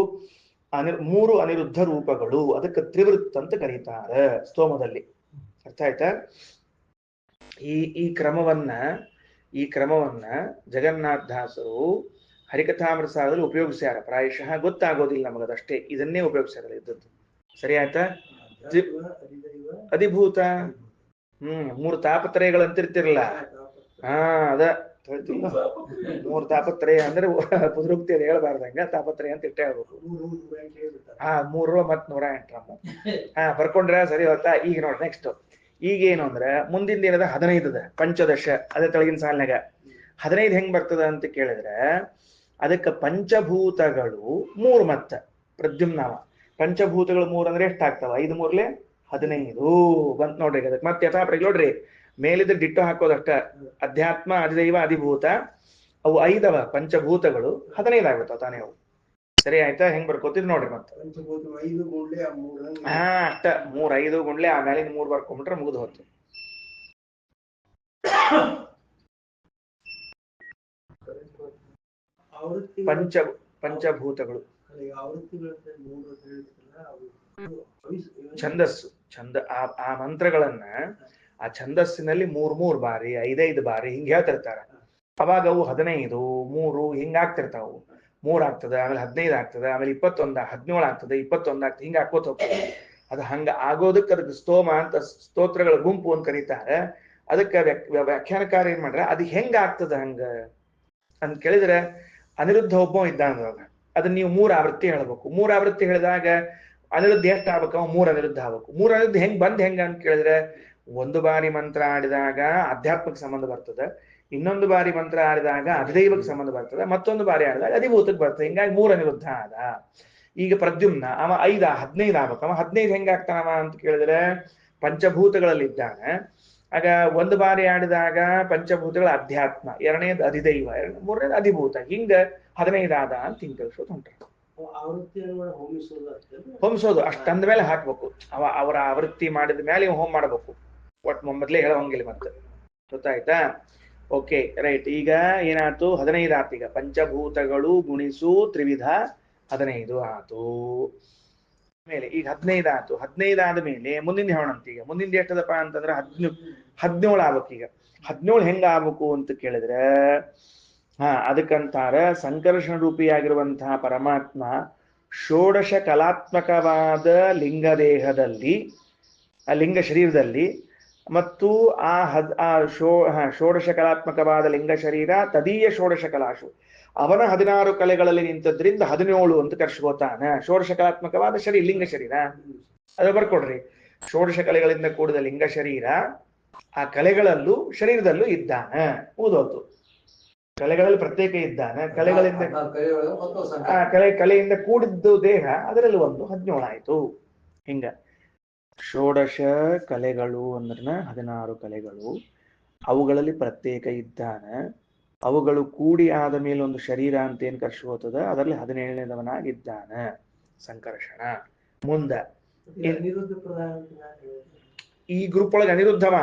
ಮೂರು ಅನಿರುದ್ಧ ರೂಪಗಳು ಅದಕ್ಕೆ ತ್ರಿವೃತ್ ಅಂತ ಕರೀತಾರೆ ಸ್ತೋಮದಲ್ಲಿ ಅರ್ಥ ಆಯ್ತಾ ಈ ಕ್ರಮವನ್ನ ಜಗನ್ನಾಥದಾಸರು ಹರಿಕಥಾಮೃತಸಾರದಲ್ಲಿ ಉಪಯೋಗಿಸ್ಯಾರ ಪ್ರಾಯಶಃ ಗೊತ್ತಾಗೋದಿಲ್ಲ ನಮಗದಷ್ಟೇ ಇದನ್ನೇ ಉಪಯೋಗಿಸ್ಯಾರ ಇದ್ದದ್ದು ಸರಿ ಆಯ್ತಾ ಅಧಿಭೂತ ಮೂರು ತಾಪತ್ರಯಗಳಂತಿರ್ತಿರಲ್ಲ ಅದ ಹೇಳ್ತಿಲ್ಲ ಮೂರು ತಾಪತ್ರಯ ಅಂದ್ರೆ ಪುನರುಕ್ತಿ ಅದು ಹೇಳ್ಬಾರ್ದಂಗ ತಾಪತ್ರಯ ಅಂತ ಇಟ್ಟೇ ಹೇಳ್ಬೇಕು 3 ಮತ್ 108 ಬರ್ಕೊಂಡ್ರ ಸರಿ ಹೊತ್ತಾ ಈಗ ನೋಡ್ರಿ ನೆಕ್ಸ್ಟ್ ಈಗೇನು ಅಂದ್ರೆ ಮುಂದಿನ ದಿನದ 15 ಪಂಚದಶ ಅದೇ ತೆಳಗಿನ ಸಾಲಿನಾಗ 15 ಹೆಂಗ್ ಬರ್ತದ ಅಂತ ಕೇಳಿದ್ರೆ ಅದಕ್ಕೆ ಪಂಚಭೂತಗಳು 3 ಮತ್ತ ಪ್ರದ್ಯುಮ್ನಾಮ ಪಂಚಭೂತಗಳು 3 ಅಂದ್ರೆ ಎಷ್ಟಾಗ್ತಾವ 5 ಮೂರ್ಲೆ 15 ಬಂತ ನೋಡ್ರಿ ಅದಕ್ಕೆ ಮತ್ತೆ ಯಥಾಪ್ರಗಿ ನೋಡ್ರಿ ಮೇಲಿದ್ರೆ ಡಿಟ್ಟು ಹಾಕೋದಷ್ಟ ಅಧ್ಯಾತ್ಮ ಅಧಿದೈವ ಅಧಿಭೂತ ಅವು 5 ಪಂಚಭೂತಗಳು 15 ಆಗ್ಬಿಡ್ತಾವ ತಾನೇ ಅವು ಸರಿ ಆಯ್ತಾ ಹೆಂಗ್ ಬರ್ಕೋತಿದ್ ನೋಡ್ರಿ ಮತ್ತೆ ಅಷ್ಟ 3 5 ಗುಂಡ್ಲೆ ಆಮೇಲೆ 3 ಬರ್ಕೊಂಡ್ಬಿಟ್ರೆ ಮುಗಿದು ಹೋಯ್ತು ಪಂಚಭೂತಗಳು ಛಂದಸ್ಸು ಆ ಮಂತ್ರಗಳನ್ನ ಆ ಛಂದಸ್ಸಿನಲ್ಲಿ 3 ಬಾರಿ 5 ಬಾರಿ ಹಿಂಗ್ ಹೇಳ್ತಿರ್ತಾರ ಅವಾಗ ಅವು 15 3 ಹಿಂಗಾಗ್ತಿರ್ತಾವು 3 ಆಗ್ತದೆ ಆಮೇಲೆ 15 ಆಗ್ತದೆ ಆಮೇಲೆ 21 17 ಆಗ್ತದೆ 21 ಆಗ್ತದೆ ಹಿಂಗ ಹಾಕೋತ ಹೋಗ್ತದೆ ಅದು ಹಂಗ ಆಗೋದಕ್ಕೆ ಅದಕ್ಕೆ ಸ್ತೋಮ ಅಂತ ಸ್ತೋತ್ರಗಳ ಗುಂಪು ಅಂತ ಕರೀತಾರೆ ಅದಕ್ಕೆ ವ್ಯಾಖ್ಯಾನಕಾರ ಏನ್ ಮಾಡ್ರ ಅದು ಹೆಂಗ ಆಗ್ತದ ಹಂಗ ಅಂತ ಕೇಳಿದ್ರೆ ಅನಿರುದ್ಧ ಒಬ್ಬ ಇದ್ದಾನವಾಗ ಅದನ್ನ ನೀವು 3 ಆವೃತ್ತಿ ಹೇಳ್ಬೇಕು 3 ಆವೃತ್ತಿ ಹೇಳಿದಾಗ ಅನಿರುದ್ಧ ಎಷ್ಟು ಆಗ್ಬೇಕು 3 ಅನಿರುದ್ಧ ಆಗ್ಬೇಕು 3 ಅನಿರುದ್ಧ ಹೆಂಗ್ ಅಂತ ಕೇಳಿದ್ರೆ ಒಂದು ಬಾರಿ ಮಂತ್ರ ಆಡಿದಾಗ ಆಧ್ಯಾತ್ಮಕ್ಕೆ ಸಂಬಂಧ ಬರ್ತದೆ ಇನ್ನೊಂದು ಬಾರಿ ಮಂತ್ರ ಆಡಿದಾಗ ಅಧಿದೈವಕ್ಕೆ ಸಂಬಂಧ ಬರ್ತದೆ ಮತ್ತೊಂದು ಬಾರಿ ಆಡಿದಾಗ ಅಧಿಭೂತಕ್ಕೆ ಬರ್ತದೆ ಹಿಂಗಾಗಿ 3 ಅನಿರುದ್ಧ ಆದ ಈಗ ಪ್ರದ್ಯುಮ್ನ ಅವ 15 ಆಗ್ಬೇಕು ಅವ 15 ಹೆಂಗಾಗ್ತಾನವ ಅಂತ ಕೇಳಿದ್ರೆ ಪಂಚಭೂತಗಳಲ್ಲಿ ಇದ್ದಾನೆ ಆಗ ಒಂದು ಬಾರಿ ಆಡಿದಾಗ ಪಂಚಭೂತಗಳ ಅಧ್ಯಾತ್ಮ ಎರಡನೇದು ಅಧಿದೈವ ಮೂರನೇದು ಅಧಿಭೂತ ಹಿಂಗ 15 ಆದ ಅಂತ ಹಿಂಗ್ ತಿಳಿಸೋದು ಹೊಂಟ್ರಿ ಹೋಮಿಸೋದು ಅಷ್ಟಂದ ಮೇಲೆ ಹಾಕ್ಬೇಕು ಅವರ ಆವೃತ್ತಿ ಮಾಡಿದ ಮೇಲೆ ಹೋಮ್ ಮಾಡಬೇಕು ಒಟ್ಟು ಮೊದಲೇ ಹೇಳೋಂಗಿಲ್ಲ ಮತ್ತೆ ಗೊತ್ತಾಯ್ತಾ ಓಕೆ ರೈಟ್ ಈಗ ಏನಾಯ್ತು 15 ಆತು ಈಗ ಪಂಚಭೂತಗಳು ಗುಣಿಸು ತ್ರಿವಿಧ 15 ಆತು ಮೇಲೆ ಈಗ 15 ಆತು 15 ಆದ ಮೇಲೆ ಮುಂದಿನ ಹೇಳೋಣಂತ ಈಗ ಮುಂದಿನ ಎಷ್ಟದಪ್ಪ ಅಂತಂದ್ರೆ 17 ಆಗ್ಬೇಕು ಈಗ 17 ಹೆಂಗ ಆಗ್ಬೇಕು ಅಂತ ಕೇಳಿದ್ರೆ ಅದಕ್ಕಂತಾರ ಸಂಕರ್ಷಣ ರೂಪಿಯಾಗಿರುವಂತಹ ಪರಮಾತ್ಮ ಷೋಡಶ ಕಲಾತ್ಮಕವಾದ ಲಿಂಗದೇಹದಲ್ಲಿ ಆ ಲಿಂಗ ಶರೀರದಲ್ಲಿ ಮತ್ತು ಷೋಡಶ ಕಲಾತ್ಮಕವಾದ ಲಿಂಗ ಶರೀರ ತದೀಯ ಷೋಡಶ ಕಲಾಶು ಅವನ 16 ಕಲೆಗಳಲ್ಲಿ ನಿಂತದ್ರಿಂದ 17 ಅಂತ ಕರ್ಸ್ಕೋತಾನ ಷೋಡಶ ಕಲಾತ್ಮಕವಾದ ಶರೀರ ಲಿಂಗ ಶರೀರ ಅದು ಬರ್ಕೊಡ್ರಿ ಷೋಡಶ ಕಲೆಗಳಿಂದ ಕೂಡಿದ ಲಿಂಗ ಶರೀರ ಆ ಕಲೆಗಳಲ್ಲೂ ಶರೀರದಲ್ಲೂ ಇದ್ದಾನ ಓದೋತು ಕಲೆಗಳಲ್ಲಿ ಪ್ರತ್ಯೇಕ ಇದ್ದಾನೆ ಕಲೆಗಳಿಂದ ಕಲೆಯಿಂದ ಕೂಡಿದ್ದು ದೇಹ ಅದರಲ್ಲಿ ಒಂದು 17 ಆಯ್ತು ಹಿಂಗ ಷೋಡಶ ಕಲೆಗಳು ಅಂದ್ರ 16 ಕಲೆಗಳು ಅವುಗಳಲ್ಲಿ ಪ್ರತ್ಯೇಕ ಇದ್ದಾನೆ ಅವುಗಳು ಕೂಡಿ ಆದ ಮೇಲೆ ಒಂದು ಶರೀರ ಅಂತ ಏನ್ ಕರ್ಸ್ಕೋತದ ಅದರಲ್ಲಿ 17ನೇದವನಾಗಿದ್ದಾನೆ ಸಂಕರ್ಷಣ ಮುಂದ ಈ ಗ್ರೂಪ್ ಒಳಗೆ ಅನಿರುದ್ಧವ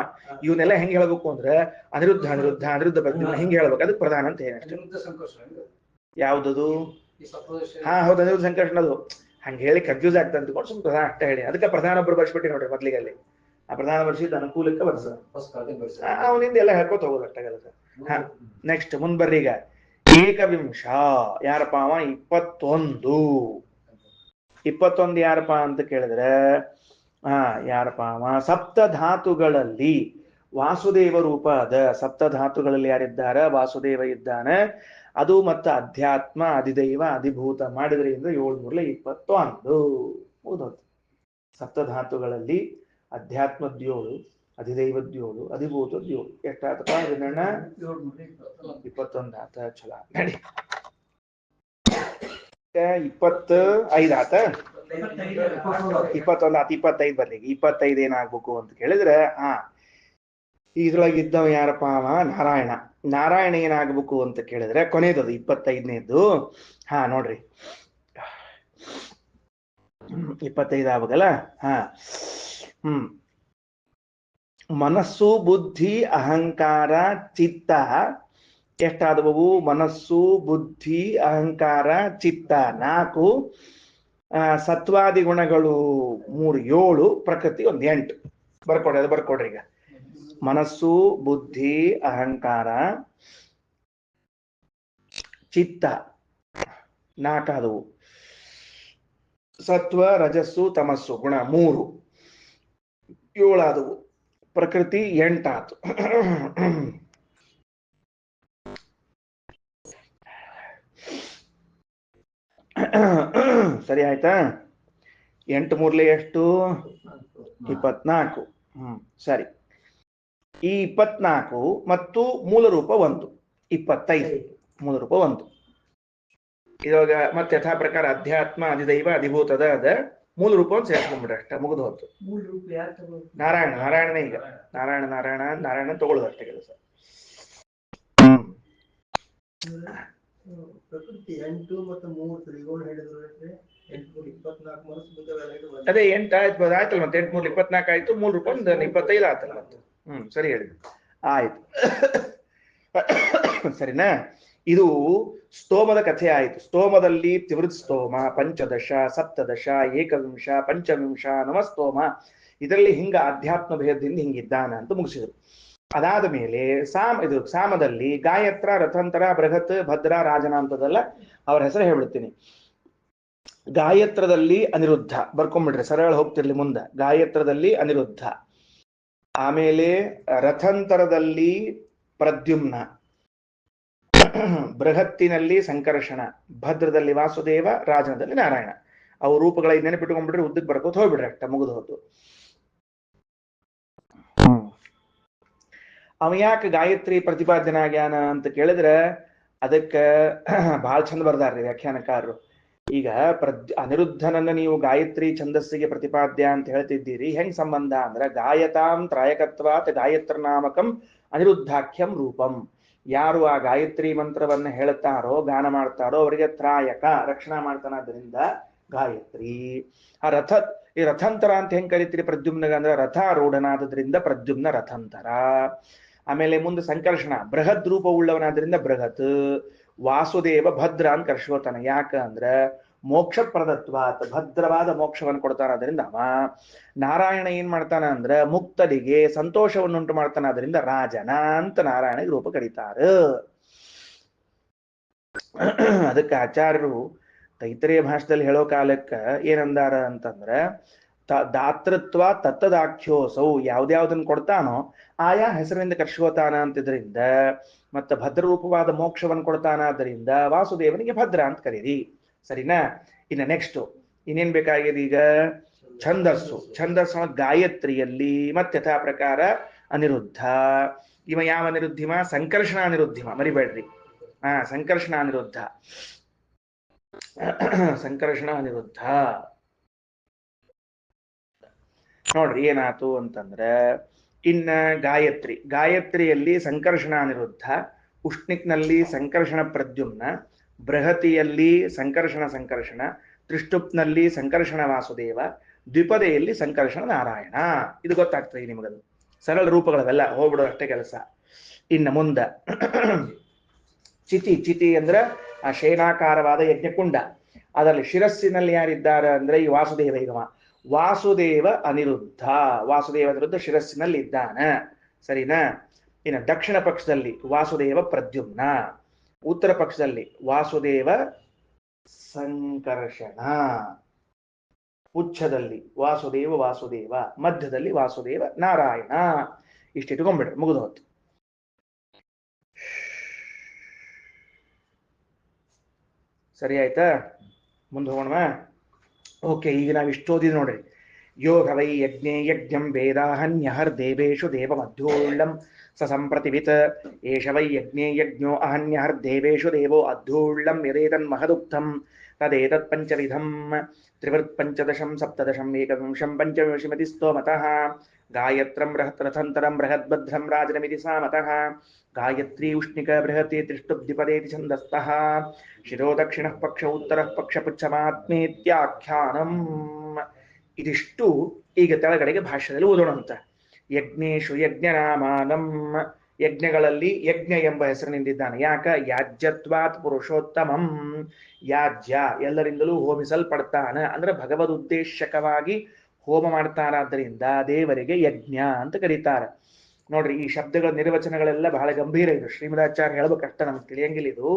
ಇವನ್ನೆಲ್ಲ ಹೆಂಗ್ ಹೇಳ್ಬೇಕು ಅಂದ್ರೆ ಅನಿರುದ್ಧ ಪ್ರದ್ಯುಮ್ನ ಹಿಂಗ್ ಹೇಳ್ಬೇಕು ಅದಕ್ಕೆ ಪ್ರಧಾನ ಅಂತ ಹೇಳಿ ಯಾವ್ದದು ಹೌದು ಅನಿರುದ್ಧ ಸಂಕರ್ಷಣದು ಹಂಗೆ ಹೇಳಿ ಕನ್ಫ್ಯೂಸ್ ಆಗ್ತದೆ ಅಂದ್ಕೊಂಡು ಸುಮ್ಮನೆ ಪ್ರಧಾನ ಅಷ್ಟೇ ಹೇಳಿ. ಅದಕ್ಕೆ ಪ್ರಧಾನ ಒಬ್ರು ಬರ್ಸ್ಬಿಟ್ಟು ನೋಡ್ರಿ ಮೊದ್ಲಿಗೆ ಅಲ್ಲಿ ಆ ಪ್ರಧಾನ ಬರ್ಸಿದ ಅನುಕೂಲಕ್ಕೆ ಬರ್ಸ ಅವನಿಂದ ಎಲ್ಲ ಹೇಳ್ಕೊತ ಹೋಗೋದು ಅಷ್ಟೇ ಕೆಲಸ. ಹಾ, ನೆಕ್ಸ್ಟ್ ಮುಂದ್ ಬರ್ರಿ. ಈಗ ಏಕವಿಂಶ ಯಾರಪ್ಪ ಅವ? 21. 21 ಯಾರಪ್ಪ ಅಂತ ಕೇಳಿದ್ರೆ ಯಾರಪ್ಪ ಅವ? ಸಪ್ತಧಾತುಗಳಲ್ಲಿ ವಾಸುದೇವ ರೂಪ ಅದ. ಸಪ್ತಧಾತುಗಳಲ್ಲಿ ಯಾರಿದ್ದಾರ? ವಾಸುದೇವ ಇದ್ದಾನೆ. ಅದು ಮತ್ತು ಅಧ್ಯಾತ್ಮ, ಅಧಿದೈವ, ಅಧಿಭೂತ ಮಾಡಿದ್ರಿಂದ 7 × 21 ಓದೋದು. ಸಪ್ತಧಾತುಗಳಲ್ಲಿ ಅಧ್ಯಾತ್ಮದ್ಯೋಳು, ಅಧಿದೈವದ್ಯೋಳು, ಅಧಿಭೂತದ್ಯೋಳು. ಎಷ್ಟಾತಪ್ಪ? 21 ಆತ. ಚಲ ನಡಿ. 25 ಆತ. 21 ಆತ. 25 ಬರ್ಲಿ. 25 ಏನಾಗ್ಬೇಕು ಅಂತ ಕೇಳಿದ್ರೆ ಇದ್ರೊಳಗಿದ್ದವ ಯಾರಪ್ಪ ಅವ? ನಾರಾಯಣ. ನಾರಾಯಣ ಏನಾಗ್ಬೇಕು ಅಂತ ಕೇಳಿದ್ರೆ ಕೊನೆಯದದು 25ನೇದ್ದು. ನೋಡ್ರಿ 25 ಆಗ್ಬೇಕಲ್ಲ. ಮನಸ್ಸು, ಬುದ್ಧಿ, ಅಹಂಕಾರ, ಚಿತ್ತ ಎಷ್ಟಾದವು? ಮನಸ್ಸು, ಬುದ್ಧಿ, ಅಹಂಕಾರ, ಚಿತ್ತ 4. ಸತ್ವಾದಿ ಗುಣಗಳು 3 7, ಪ್ರಕೃತಿ 1 8. ಬರ್ಕೊಡ್ರಿ, ಅದು ಬರ್ಕೊಡ್ರಿ. ಈಗ ಮನಸ್ಸು, ಬುದ್ಧಿ, ಅಹಂಕಾರ, ಚಿತ್ತ 4 ಆದವು. ಸತ್ವ, ರಜಸ್ಸು, ತಮಸ್ಸು ಗುಣ 3 7 ಆದವು. ಪ್ರಕೃತಿ 8 ಆತು. ಸರಿ ಆಯ್ತಾ? 8 3 ಎಷ್ಟು? 24. ಸರಿ. ಈ 24 ಮತ್ತು ಮೂಲ ರೂಪ 1 25. ಮೂಲ ರೂಪ 1. ಇವಾಗ ಮತ್ತೆ ಯಥಾ ಪ್ರಕಾರ ಅಧ್ಯಾತ್ಮ, ಅಧಿದೈವ, ಅಧಿಭೂತದ ಅದ ಮೂಲ ರೂಪವನ್ನು ಸೇರ್ಸ್ಕೊಂಡ್ಬಿಡ್ರಿ. ಅಷ್ಟ ಮುಗಿದು ಹೋಯ್ತು. ನಾರಾಯಣ. ನಾರಾಯಣನೇ. ಈಗ ನಾರಾಯಣ ತಗೊಳ್ಳೋದು ಅಷ್ಟೇ ಕೆಲಸ. ಅದೇ 8 ಆಯ್ತಲ್ಲ. ಮತ್ತೆ 8 3 24 ಆಯ್ತು. ಮೂಲ ರೂಪ 25 ಆಯ್ತಲ್ಲ ಮತ್ತೆ. ಸರಿ ಹೇಳಿದ್ರು. ಆಯ್ತು. ಸರಿನಾ? ಇದು ಸ್ತೋಮದ ಕಥೆ ಆಯಿತು. ಸ್ತೋಮದಲ್ಲಿ ತ್ರಿವೃತ್ ಸ್ತೋಮ, ಪಂಚದಶ, ಸಪ್ತದಶ, ಏಕವಿಂಶ, ಪಂಚವಿಂಶ, ನವಸ್ತೋಮ. ಇದರಲ್ಲಿ ಹಿಂಗ ಅಧ್ಯಾತ್ಮ ಭೇದದಿಂದ ಹಿಂಗಿದ್ದಾನ ಅಂತ ಮುಗಿಸಿದ್ರು. ಅದಾದ ಮೇಲೆ ಸಾಮದಲ್ಲಿ ಗಾಯತ್ರ, ರಥಂತರ, ಬೃಹತ್, ಭದ್ರ, ರಾಜನ ಅಂತದಲ್ಲ ಅವ್ರ ಹೆಸರು ಹೇಳ್ಬಿಡ್ತೀನಿ. ಗಾಯತ್ರದಲ್ಲಿ ಅನಿರುದ್ಧ ಬರ್ಕೊಂಡ್ಬಿಡ್ರಿ, ಸರಳ ಹೋಗ್ತಿರ್ಲಿ ಮುಂದೆ. ಗಾಯತ್ರದಲ್ಲಿ ಅನಿರುದ್ಧ. ಆಮೇಲೆ ರಥಂತರದಲ್ಲಿ ಪ್ರದ್ಯುಮ್ನ, ಬೃಹತ್ತಿನಲ್ಲಿ ಸಂಕರ್ಷಣ, ಭದ್ರದಲ್ಲಿ ವಾಸುದೇವ, ರಾಜನದಲ್ಲಿ ನಾರಾಯಣ. ಅವು ರೂಪಗಳ ನೆನಪಿಟ್ಕೊಂಡ್ಬಿಟ್ರೆ ಉದ್ದಕ್ಕೆ ಬರ್ಕೋತ ಹೋಗ್ಬಿಡ್ರಿ. ಅಷ್ಟ ಮುಗಿದು ಹೋತು. ಅವ ಯಾಕೆ ಗಾಯತ್ರಿ ಪ್ರತಿಪಾದ್ಯನಾಗ್ಯಾನ ಅಂತ ಕೇಳಿದ್ರೆ ಅದಕ್ಕೆ ಬಹಳ ಚಂದ ಬರ್ದಾರ್ರಿ ವ್ಯಾಖ್ಯಾನಕಾರರು. ಈಗ ಅನಿರುದ್ಧನನ್ನ ನೀವು ಗಾಯತ್ರಿ ಛಂದಸ್ಸಿಗೆ ಪ್ರತಿಪಾದ್ಯ ಅಂತ ಹೇಳ್ತಿದ್ದೀರಿ. ಹೆಂಗ್ ಸಂಬಂಧ ಅಂದ್ರೆ ಗಾಯತಾಂ ತ್ರಾಯಕತ್ವಾತ್ ಗಾಯತ್ರ ನಾಮಕಂ ಅನಿರುದ್ಧಾಖ್ಯಂ ರೂಪಂ. ಯಾರು ಆ ಗಾಯತ್ರಿ ಮಂತ್ರವನ್ನ ಹೇಳುತ್ತಾರೋ, ಗಾನ ಮಾಡ್ತಾರೋ ಅವರಿಗೆ ತ್ರಾಯಕ, ರಕ್ಷಣಾ ಮಾಡ್ತಾನಾದ್ರಿಂದ ಗಾಯತ್ರಿ. ಈ ರಥಂತರ ಅಂತ ಹೆಂಗ್ ಕರಿತೀರಿ ಪ್ರದ್ಯುಮ್ನಗ ಅಂದ್ರೆ ರಥಾರೂಢನಾದ್ರಿಂದ ಪ್ರದ್ಯುಮ್ನ ರಥಂತರ. ಆಮೇಲೆ ಮುಂದೆ ಸಂಕರ್ಷಣ, ಬೃಹದ್ ರೂಪ ಉಳ್ಳವನಾದ್ರಿಂದ ಬೃಹತ್. ವಾಸುದೇವ ಭದ್ರ ಅಂತ ಕರ್ಸ್ಕೋತಾನೆ. ಯಾಕ ಅಂದ್ರ ಮೋಕ್ಷ ಪ್ರದತ್ವಾತ್, ಭದ್ರವಾದ ಮೋಕ್ಷವನ್ನು ಕೊಡ್ತಾನಾದ್ರಿಂದ ಅವ. ನಾರಾಯಣ ಏನ್ ಮಾಡ್ತಾನ ಅಂದ್ರ ಮುಕ್ತರಿಗೆ ಸಂತೋಷವನ್ನುಂಟು ಮಾಡ್ತಾನ, ಅದರಿಂದ ರಾಜನ ಅಂತ ನಾರಾಯಣಗೆ ರೂಪ ಕರೀತಾರ. ಅದಕ್ಕೆ ಆಚಾರ್ಯರು ತೈತರೇಯ ಭಾಷೆದಲ್ಲಿ ಹೇಳೋ ಕಾಲಕ್ಕ ಏನಂದಾರ ಅಂತಂದ್ರ ದಾತೃತ್ವ ತತ್ತದಾಖ್ಯೋಸೌ, ಯಾವ್ದ್ಯಾವ್ದನ್ನ ಕೊಡ್ತಾನೋ ಆಯಾ ಹೆಸರಿನಿಂದ ಕರ್ಸ್ಕೋತಾನ ಅಂತಿದ್ರಿಂದ, ಮತ್ತ ಭದ್ರರೂಪವಾದ ಮೋಕ್ಷವನ್ನು ಕೊಡ್ತಾನಾದ್ರಿಂದ ವಾಸುದೇವನಿಗೆ ಭದ್ರ ಅಂತ ಕರೀರಿ. ಸರಿನಾ? ಇನ್ನು ನೆಕ್ಸ್ಟ್ ಇನ್ನೇನ್ ಬೇಕಾಗಿದೆ ಈಗ? ಛಂದಸ್ಸು ಗಾಯತ್ರಿಯಲ್ಲಿ ಮತ್ತೆ ಯಥಾ ಪ್ರಕಾರ ಅನಿರುದ್ಧ. ಇವ ಯಾವ ಅನಿರುದ್ಧಿಮ? ಸಂಕರ್ಷಣ ಅನಿರುದ್ಧಿಮ, ಮರಿಬೇಡ್ರಿ. ಸಂಕರ್ಷಣ ಅನಿರುದ್ಧ. ಸಂಕರ್ಷಣ ಅನಿರುದ್ಧ ನೋಡ್ರಿ ಏನಾತು ಅಂತಂದ್ರೆ, ಇನ್ನ ಗಾಯತ್ರಿಯಲ್ಲಿ ಸಂಕರ್ಷಣ ಅನಿರುದ್ಧ, ಉಷ್ಣಿಕ್ನಲ್ಲಿ ಸಂಕರ್ಷಣ ಪ್ರದ್ಯುಮ್ನ, ಬೃಹತಿಯಲ್ಲಿ ಸಂಕರ್ಷಣ, ತ್ರಿಷ್ಟುಪ್ನಲ್ಲಿ ಸಂಕರ್ಷಣ ವಾಸುದೇವ, ದ್ವಿಪದೆಯಲ್ಲಿ ಸಂಕರ್ಷಣ ನಾರಾಯಣ. ಇದು ಗೊತ್ತಾಗ್ತದೆ ನಿಮಗದು. ಸರಳ ರೂಪಗಳವೆಲ್ಲ ಹೋಗ್ಬಿಡೋ ಅಷ್ಟೇ ಕೆಲಸ. ಇನ್ನು ಮುಂದೆ ಚಿತಿ ಅಂದ್ರೆ ಆ ಶೇನಾಕಾರವಾದ ಯಜ್ಞಕುಂಡ. ಅದರಲ್ಲಿ ಶಿರಸ್ಸಿನಲ್ಲಿ ಯಾರಿದ್ದಾರೆ ಅಂದ್ರೆ ಈ ವಾಸುದೇವ ಈಗವ ವಾಸುದೇವ ಅನಿರುದ್ಧ, ವಾಸುದೇವ ಅನಿರುದ್ಧ ಶಿರಸ್ಸಿನಲ್ಲಿ ಇದ್ದಾನೆ, ಸರಿನಾ? ಇನ್ನು ದಕ್ಷಿಣ ಪಕ್ಷದಲ್ಲಿ ವಾಸುದೇವ ಪ್ರದ್ಯುಮ್ನ, ಉತ್ತರ ಪಕ್ಷದಲ್ಲಿ ವಾಸುದೇವ ಸಂಕರ್ಷಣ, ಉಚ್ಛದಲ್ಲಿ ವಾಸುದೇವ ಮಧ್ಯದಲ್ಲಿ ವಾಸುದೇವ ನಾರಾಯಣ. ಇಷ್ಟಿಟ್ಕೊಂಡ್ಬಿಡ್ರಿ, ಮುಗಿದು ಹೊತ್ತು. ಸರಿ ಆಯ್ತಾ? ಮುಂದೆ ಹೋಗೋಣ. ಓಕೆ, ಈಗ ನಾವು ಇಷ್ಟು ಓದಿದ್ ನೋಡ್ರಿ. ಯೋಗ ವೈ ಯಜ್ಞೇ ಯಜ್ಞಂ ವೇದಾಹನ್ಯಹರ್ ದೇವೇಶು ದೇವಮಧ್ಯೋಳ್ಳಂ ಸ ಸಂಪ್ರತಿವಿತ್ ಏಷ ವೈ ಯಜ್ಞೇ ಯಜ್ಞೋ ಅಹನ್ಯಹರ್ ದೇವೇಶು ದೇವೋ ಅಧ್ಯೋಳ್ಳಂ ಯದೇತನ್ ಮಹದುಕ್ತಂ ತದೇತತ್ ಪಂಚವಿಧಂ ತ್ರಿವೃತ್ ಪಂಚದಶಂ ಸಪ್ತದಶಂ ಏಕವಿಂಶಂ ಪಂಚವಿಂಶಮಿತಿ ಸ್ತೋಮತಃ ಗಾಯತ್ರಂ ಬೃಹತ್ ರಥಂತರಂ ಬೃಹದ್ಭದ್ರಂ ರಾಜನಮಿತಿ ಸಾಮತಃ ಗಾಯತ್ರಿ ಉಷ್ಣಿಕ ಬೃಹತಿ ತ್ರಿಷ್ಟುಬ್ಧಿಪದೇತಿ ಛಂದಸ್ತಃ ಶಿರೋ ದಕ್ಷಿಣ ಪಕ್ಷ ಉತ್ತರ ಪಕ್ಷ ಪುಚ್ಛಮಾತ್ಮೇತ್ಯಾಖ್ಯಾನಂ. ಇದಿಷ್ಟು ಈಗ ತೆಳಗಡೆಗೆ ಭಾಷ್ಯದಲ್ಲಿ ಓದೋಣಂತ. ಯಜ್ಞೇಶು ಯಜ್ಞನಾಮಾನಂ, ಯಜ್ಞಗಳಲ್ಲಿ ಯಜ್ಞ ಎಂಬ ಹೆಸರಿನಿಂದಿದ್ದಾನೆ. ಯಾಕ? ಯಾಜ್ಯತ್ವಾತ್ ಪುರುಷೋತ್ತಮಂ, ಯಾಜ್ಯ ಎಲ್ಲರಿಂದಲೂ ಹೋಮಿಸಲ್ಪಡ್ತಾನೆ, ಅಂದ್ರೆ ಭಗವದ್ ಉದ್ದೇಶಕವಾಗಿ ಹೋಮ ಮಾಡ್ತಾರಾದ್ದರಿಂದ ದೇವರಿಗೆ ಯಜ್ಞ ಅಂತ ಕರೀತಾರೆ. ನೋಡ್ರಿ, ಈ ಶಬ್ದಗಳ ನಿರ್ವಚನಗಳೆಲ್ಲ ಬಹಳ ಗಂಭೀರ ಇದು. ಶ್ರೀಮದಾಚಾರ್ಯ ಹೇಳ್ಬೇಕಷ್ಟ ನಮ್ಗೆ ತಿಳಿಯಂಗಿಲ್ಲ ಇದು.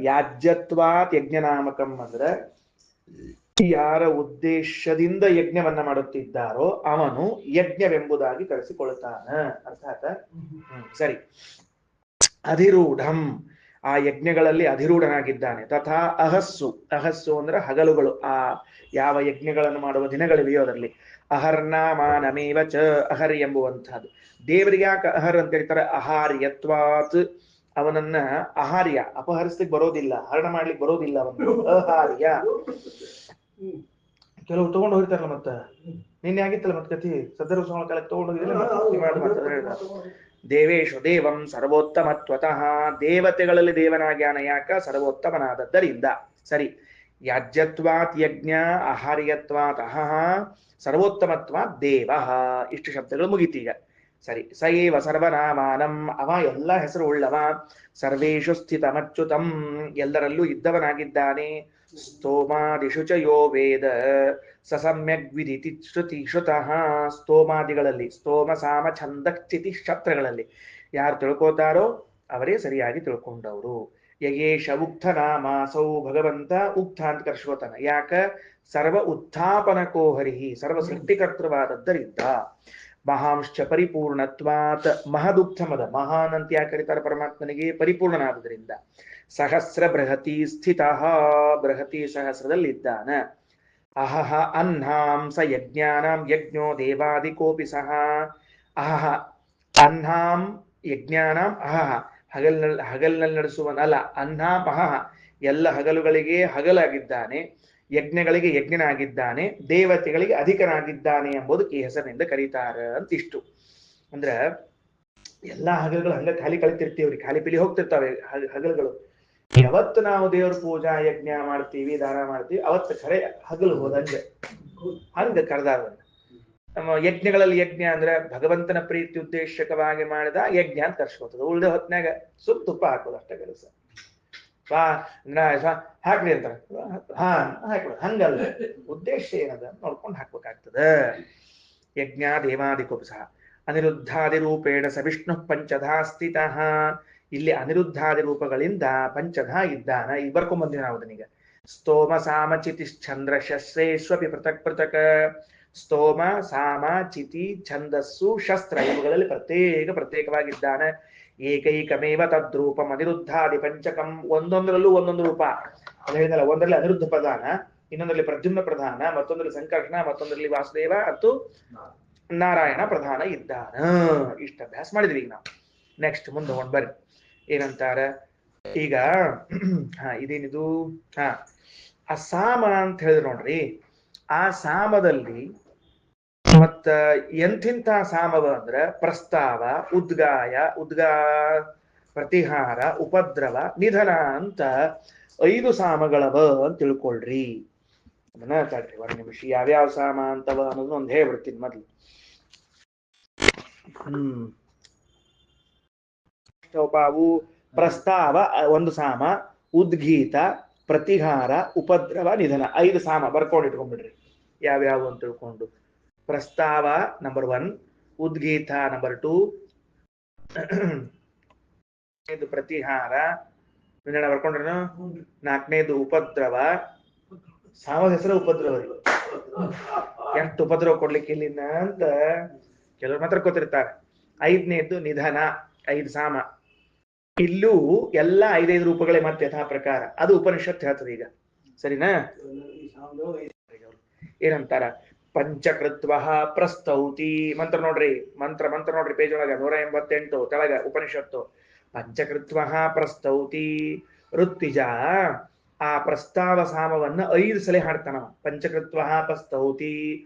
ಯಾಜ್ಯತ್ವಾತ್ ಯಜ್ಞನಾಮಕಂ ಅಂದ್ರೆ ಯಾರ ಉದ್ದೇಶದಿಂದ ಯಜ್ಞವನ್ನ ಮಾಡುತ್ತಿದ್ದಾರೋ ಅವನು ಯಜ್ಞವೆಂಬುದಾಗಿ ಕರೆಸಿಕೊಳ್ತಾನ. ಅರ್ಥ ಆಯ್ತಾ? ಸರಿ. ಅಧಿರೂಢಂ, ಆ ಯಜ್ಞಗಳಲ್ಲಿ ಅಧಿರೂಢನಾಗಿದ್ದಾನೆ. ತಥಾ ಅಹಸ್ಸು, ಅಹಸ್ಸು ಅಂದ್ರೆ ಹಗಲುಗಳು, ಆ ಯಾವ ಯಜ್ಞಗಳನ್ನು ಮಾಡುವ ದಿನಗಳಿವೆಯೋ ಅದರಲ್ಲಿ. ಅಹರ್ನಾಮಾನಮೇವ ಚ, ಅಹರ್ ಎಂಬುವಂತಹದ್ದು. ದೇವರಿಗೆ ಯಾಕೆ ಅಹರ್ ಅಂತ ಹೇಳ್ತಾರೆ? ಅಹಾರ್ಯತ್ವಾತ್, ಅವನನ್ನ ಅಹಾರ್ಯ, ಅಪಹರಿಸ್ಲಿಕ್ಕೆ ಬರೋದಿಲ್ಲ, ಹರಣ ಮಾಡ್ಲಿಕ್ಕೆ ಬರೋದಿಲ್ಲ, ಅವನು ಅಹಾರ್ಯ. ಕೆಲವು ತಗೊಂಡು ಹೋಗ್ತಾರಲ್ಲ, ಮತ್ತ ನಿನ್ನೆ ಆಗಿತ್ತಲ್ಲ ಮತ್ ಕಥಿ, ಸದ್ಧರ್ವ ಸ್ವಾಮಿ ಕಾಲಕ್ಕೆ ತಗೊಂಡು ಹೋಗಿದ್ರೆ. ದೇವೇಶು ದೇವಂ ಸರ್ವೋತ್ತಮತ್ವತಃ, ದೇವತೆಗಳಲ್ಲಿ ದೇವನಾಗ್ಯಾನ. ಯಾಕ? ಸರ್ವೋತ್ತಮನಾದದ್ದರಿಂದ. ಸರಿ. ಯಾಜ್ಯತ್ವಾತ್ ಯಜ್ಞ, ಆಹಾರ್ಯತ್ವಾತ್ ಅಹಃ, ಸರ್ವೋತ್ತಮತ್ವಾತ್ ದೇವ. ಇಷ್ಟು ಶಬ್ದಗಳು ಮುಗಿತೀಗ. ಸರಿ. ಸ ಏವ ಸರ್ವನಾಮಾನಂ, ಅವ ಎಲ್ಲ ಹೆಸರು ಉಳ್ಳವ. ಸರ್ವೇಷು ಸ್ಥಿತಮಚ್ಯುತಂ, ಎಲ್ಲರಲ್ಲೂ ಇದ್ದವನಾಗಿದ್ದಾನೆ. ಸ್ತೋಮಾದಿಷು ಚ ಯೋ ವೇದ ಸ ಸಮ್ಯಗ್ ವಿದಿತಿ ಶ್ರುತಿ ಶ್ರುತಃ, ಸ್ತೋಮಾದಿಗಳಲ್ಲಿ, ಸ್ತೋಮ ಸಾಮ ಛಂದ ಸ್ಥಿತಿ ಕ್ಷತ್ರಗಳಲ್ಲಿ ಯಾರು ತಿಳ್ಕೋತಾರೋ ಅವರೇ ಸರಿಯಾಗಿ ತಿಳ್ಕೊಂಡವರು. ಯಗೇಶ ಉಕ್ತ ನಾಮಾಸೌ, ಭಗವಂತ ಉಕ್ತ ಅಂತ ಕರ್ಸ್ಕೋತಾನ. ಯಾಕ? ಸರ್ವ ಉತ್ಥಾಪನಕೋ ಹರಿಹಿ, ಸರ್ವ ಸೃಷ್ಟಿಕರ್ತೃವಾದದ್ದರಿಂದ. ಮಹಾಂಶ್ಚ ಪರಿಪೂರ್ಣತ್ವಾತ್, ಮಹದುಕ್ತಮದ, ಮಹಾನ್ ಅಂತ ಯಾಕೆ ಕರೀತಾರೆ ಪರಮಾತ್ಮನಿಗೆ? ಪರಿಪೂರ್ಣನಾದುದರಿಂದ. ಸಹಸ್ರ ಬೃಹತಿ ಸ್ಥಿತ, ಬೃಹತಿ ಸಹಸ್ರದಲ್ಲಿದ್ದಾನ. ಅಹಹ ಅಹ್ನಾಂ ಸ ಯಜ್ಞಾನಾಂ ಯಜ್ಞೋ ದೇವಾದಿಕೋಪಿ ಸಹ. ಅಹಹ ಅಹ್ನಾಂ ಯಜ್ಞಾನಾಂ, ಅಹಹ ಹಗಲಿನಲ್ಲಿ ನಡೆಸುವನಲ್ಲ, ಅಹ್ನಾಂ ಅಹಹ ಎಲ್ಲ ಹಗಲುಗಳಿಗೆ ಹಗಲಾಗಿದ್ದಾನೆ, ಯಜ್ಞಗಳಿಗೆ ಯಜ್ಞನಾಗಿದ್ದಾನೆ, ದೇವತೆಗಳಿಗೆ ಅಧಿಕನಾಗಿದ್ದಾನೆ ಎಂಬುದಕ್ಕೆ ಈ ಹೆಸರಿನಿಂದ ಕರೀತಾರೆ ಅಂತ. ಇಷ್ಟು ಅಂದ್ರ ಎಲ್ಲಾ ಹಗಲುಗಳು ಹಂಗ ಖಾಲಿ ಕಳಿತಿರ್ತೀವ್ರಿ, ಖಾಲಿ ಪಿಲಿ ಹೋಗ್ತಿರ್ತಾವೆ ಹಗಲುಗಳು. ಯಾವತ್ತು ನಾವು ದೇವ್ರ ಪೂಜಾ ಯಜ್ಞ ಮಾಡ್ತೀವಿ, ದಾನ ಮಾಡ್ತೀವಿ, ಅವತ್ತು ಖರೆ ಹಗಲು ಹೋದಂಗೆ ಹಂಗ ಕರೆದಾರ. ನಮ್ಮ ಯಜ್ಞಗಳಲ್ಲಿ ಯಜ್ಞ ಅಂದ್ರೆ ಭಗವಂತನ ಪ್ರೀತಿ ಉದ್ದೇಶಕವಾಗಿ ಮಾಡಿದ ಯಜ್ಞ ಅಂತ ಕರ್ಸ್ಕೊತದ. ಉಳ್ದ ಹೊತ್ನಾಗ ಸುತ್ತ ತುಪ್ಪ ಹಾಕೋದು ಅಷ್ಟೇ ಕೆಲಸ. ಹಾಕ್ಲಿ ಅಂತಾರ, ಹಾ ಹಾಕ್ಬಿಡ, ಹಂಗಲ್ಲ. ಉದ್ದೇಶ ಏನದ ನೋಡ್ಕೊಂಡು ಹಾಕ್ಬೇಕಾಗ್ತದ. ಯಜ್ಞ ದೇವಾದಿಕೋಪಿ ಸಹ ಅನಿರುದ್ಧಾದಿ ರೂಪೇಣ ಸ ವಿಷ್ಣು ಪಂಚಧಾ ಸ್ಥಿತಃ. ಇಲ್ಲಿ ಅನಿರುದ್ಧಾದಿ ರೂಪಗಳಿಂದ ಪಂಚಧಾ ಇದ್ದಾನ. ಈಗ ಬರ್ಕೊಂಡ್ಬಂದಿವಿ ನಾವು ಅದನ್ನೀಗ. ಸ್ತೋಮ ಸಾಮ ಚಿತಿ ಛಂದ್ರ ಶಸ್ತ್ರೇಶ್ವಪಿ ಪೃಥಕ್ ಪೃಥಕ್. ಸ್ತೋಮ ಸಾಮ ಚಿತಿ ಛಂದಸ್ಸು ಶಸ್ತ್ರ ಇವುಗಳಲ್ಲಿ ಪ್ರತ್ಯೇಕವಾಗಿದ್ದಾನೆ. ಏಕೈಕಮೇವ ತದ್ರೂಪಂ ಅನಿರುದ್ಧಾದಿ ಪಂಚಕಂ, ಒಂದೊಂದರಲ್ಲೂ ಒಂದೊಂದು ರೂಪ. ಅದು ಹೇಳಿದಲ್ಲ, ಒಂದರಲ್ಲಿ ಅನಿರುದ್ಧ ಪ್ರಧಾನ, ಇನ್ನೊಂದರಲ್ಲಿ ಪ್ರದ್ಯುಮ್ನ ಪ್ರಧಾನ, ಮತ್ತೊಂದರಲ್ಲಿ ಸಂಕರ್ಷಣ, ಮತ್ತೊಂದರಲ್ಲಿ ವಾಸುದೇವ ಮತ್ತು ನಾರಾಯಣ ಪ್ರಧಾನ ಇದ್ದಾನ. ಇಷ್ಟ ಅಭ್ಯಾಸ ಮಾಡಿದ್ವಿ ಈಗ ನಾವು. ನೆಕ್ಸ್ಟ್ ಮುಂದೆ ಹೋಗಿ ಬರ್ರಿ, ಏನಂತಾರ ಈಗ. ಇದೇನಿದು? ಆ ಸಾಮ ಅಂತ ಹೇಳಿದ್ರು ನೋಡ್ರಿ. ಆ ಸಾಮದಲ್ಲಿ ಮತ್ತ ಎಂಥಿಂಥ ಸಾಮವ ಅಂದ್ರ ಪ್ರಸ್ತಾವ, ಉದ್ಗಾಯ, ಪ್ರತಿಹಾರ, ಉಪದ್ರವ, ನಿಧನ ಅಂತ 5 ಸಾಮಗಳವ ಅಂತ ತಿಳ್ಕೊಳ್ರಿ. ಅದನ್ನ ತಡ್ರಿ ಒಂದು ನಿಮಿಷ, ಯಾವ್ಯಾವ ಸಾಮ ಅಂತವ ಅನ್ನೋದು ಒಂದು ಹೇಳ್ಬಿಡ್ತೀನಿ ಮೊದ್ಲು. ಅವು ಪ್ರಸ್ತಾವ ಒಂದು ಸಾಮ, ಉದ್ಗೀತ, ಪ್ರತಿಹಾರ, ಉಪದ್ರವ, ನಿಧನ 5 ಸಾಮ ಬರ್ಕೊಂಡು ಇಟ್ಕೊಂಡ್ಬಿಡ್ರಿ ಯಾವ್ಯಾವು ಅಂತ ತಿಳ್ಕೊಂಡು. ಪ್ರಸ್ತಾವ ನಂಬರ್ 1, ಉದ್ಗೀತ ನಂಬರ್ 2, ಇದು ಪ್ರತಿಹಾರ, ನಿಧನ ಬರ್ಕೊಂಡ್ರೇನು. 4ನೇದು ಉಪದ್ರವ, ಸಾಮದ ಹೆಸರು ಉಪದ್ರವ. ಎಷ್ಟು ಉಪದ್ರವ ಕೊಡ್ಲಿಕ್ಕೆ ಇಲ್ಲಿಂದ ಅಂತ ಕೆಲವರು ಮಾತ್ರ ಗೊತ್ತಿರ್ತಾರೆ. 5ನೇದು ನಿಧನ, 5 ಸಾಮ. ಇಲ್ಲೂ ಎಲ್ಲ 5 ರೂಪಗಳೇ ಮತ್ತೆ ಯಥಾ ಪ್ರಕಾರ. ಅದು ಉಪನಿಷತ್ ಹೇಳ್ತದೆ ಈಗ, ಸರಿನಾ. ಏನಂತಾರ, ಪಂಚಕೃತ್ವ ಪ್ರಸ್ತೌತಿ ಮಂತ್ರ ನೋಡ್ರಿ, ಮಂತ್ರ ನೋಡ್ರಿ ಪೇಜ್ ಒಳಗ 188 ಕೆಳಗ ಉಪನಿಷತ್ತು. ಪಂಚಕೃತ್ವ ಪ್ರಸ್ತೌತಿ, ಋತ್ವಿಜ ಆ ಪ್ರಸ್ತಾವ ಸಾಮವನ್ನ 5 ಸಲ ಹಾಡ್ತಾನ. ಪಂಚಕೃತ್ವ ಪ್ರಸ್ತೌತಿ,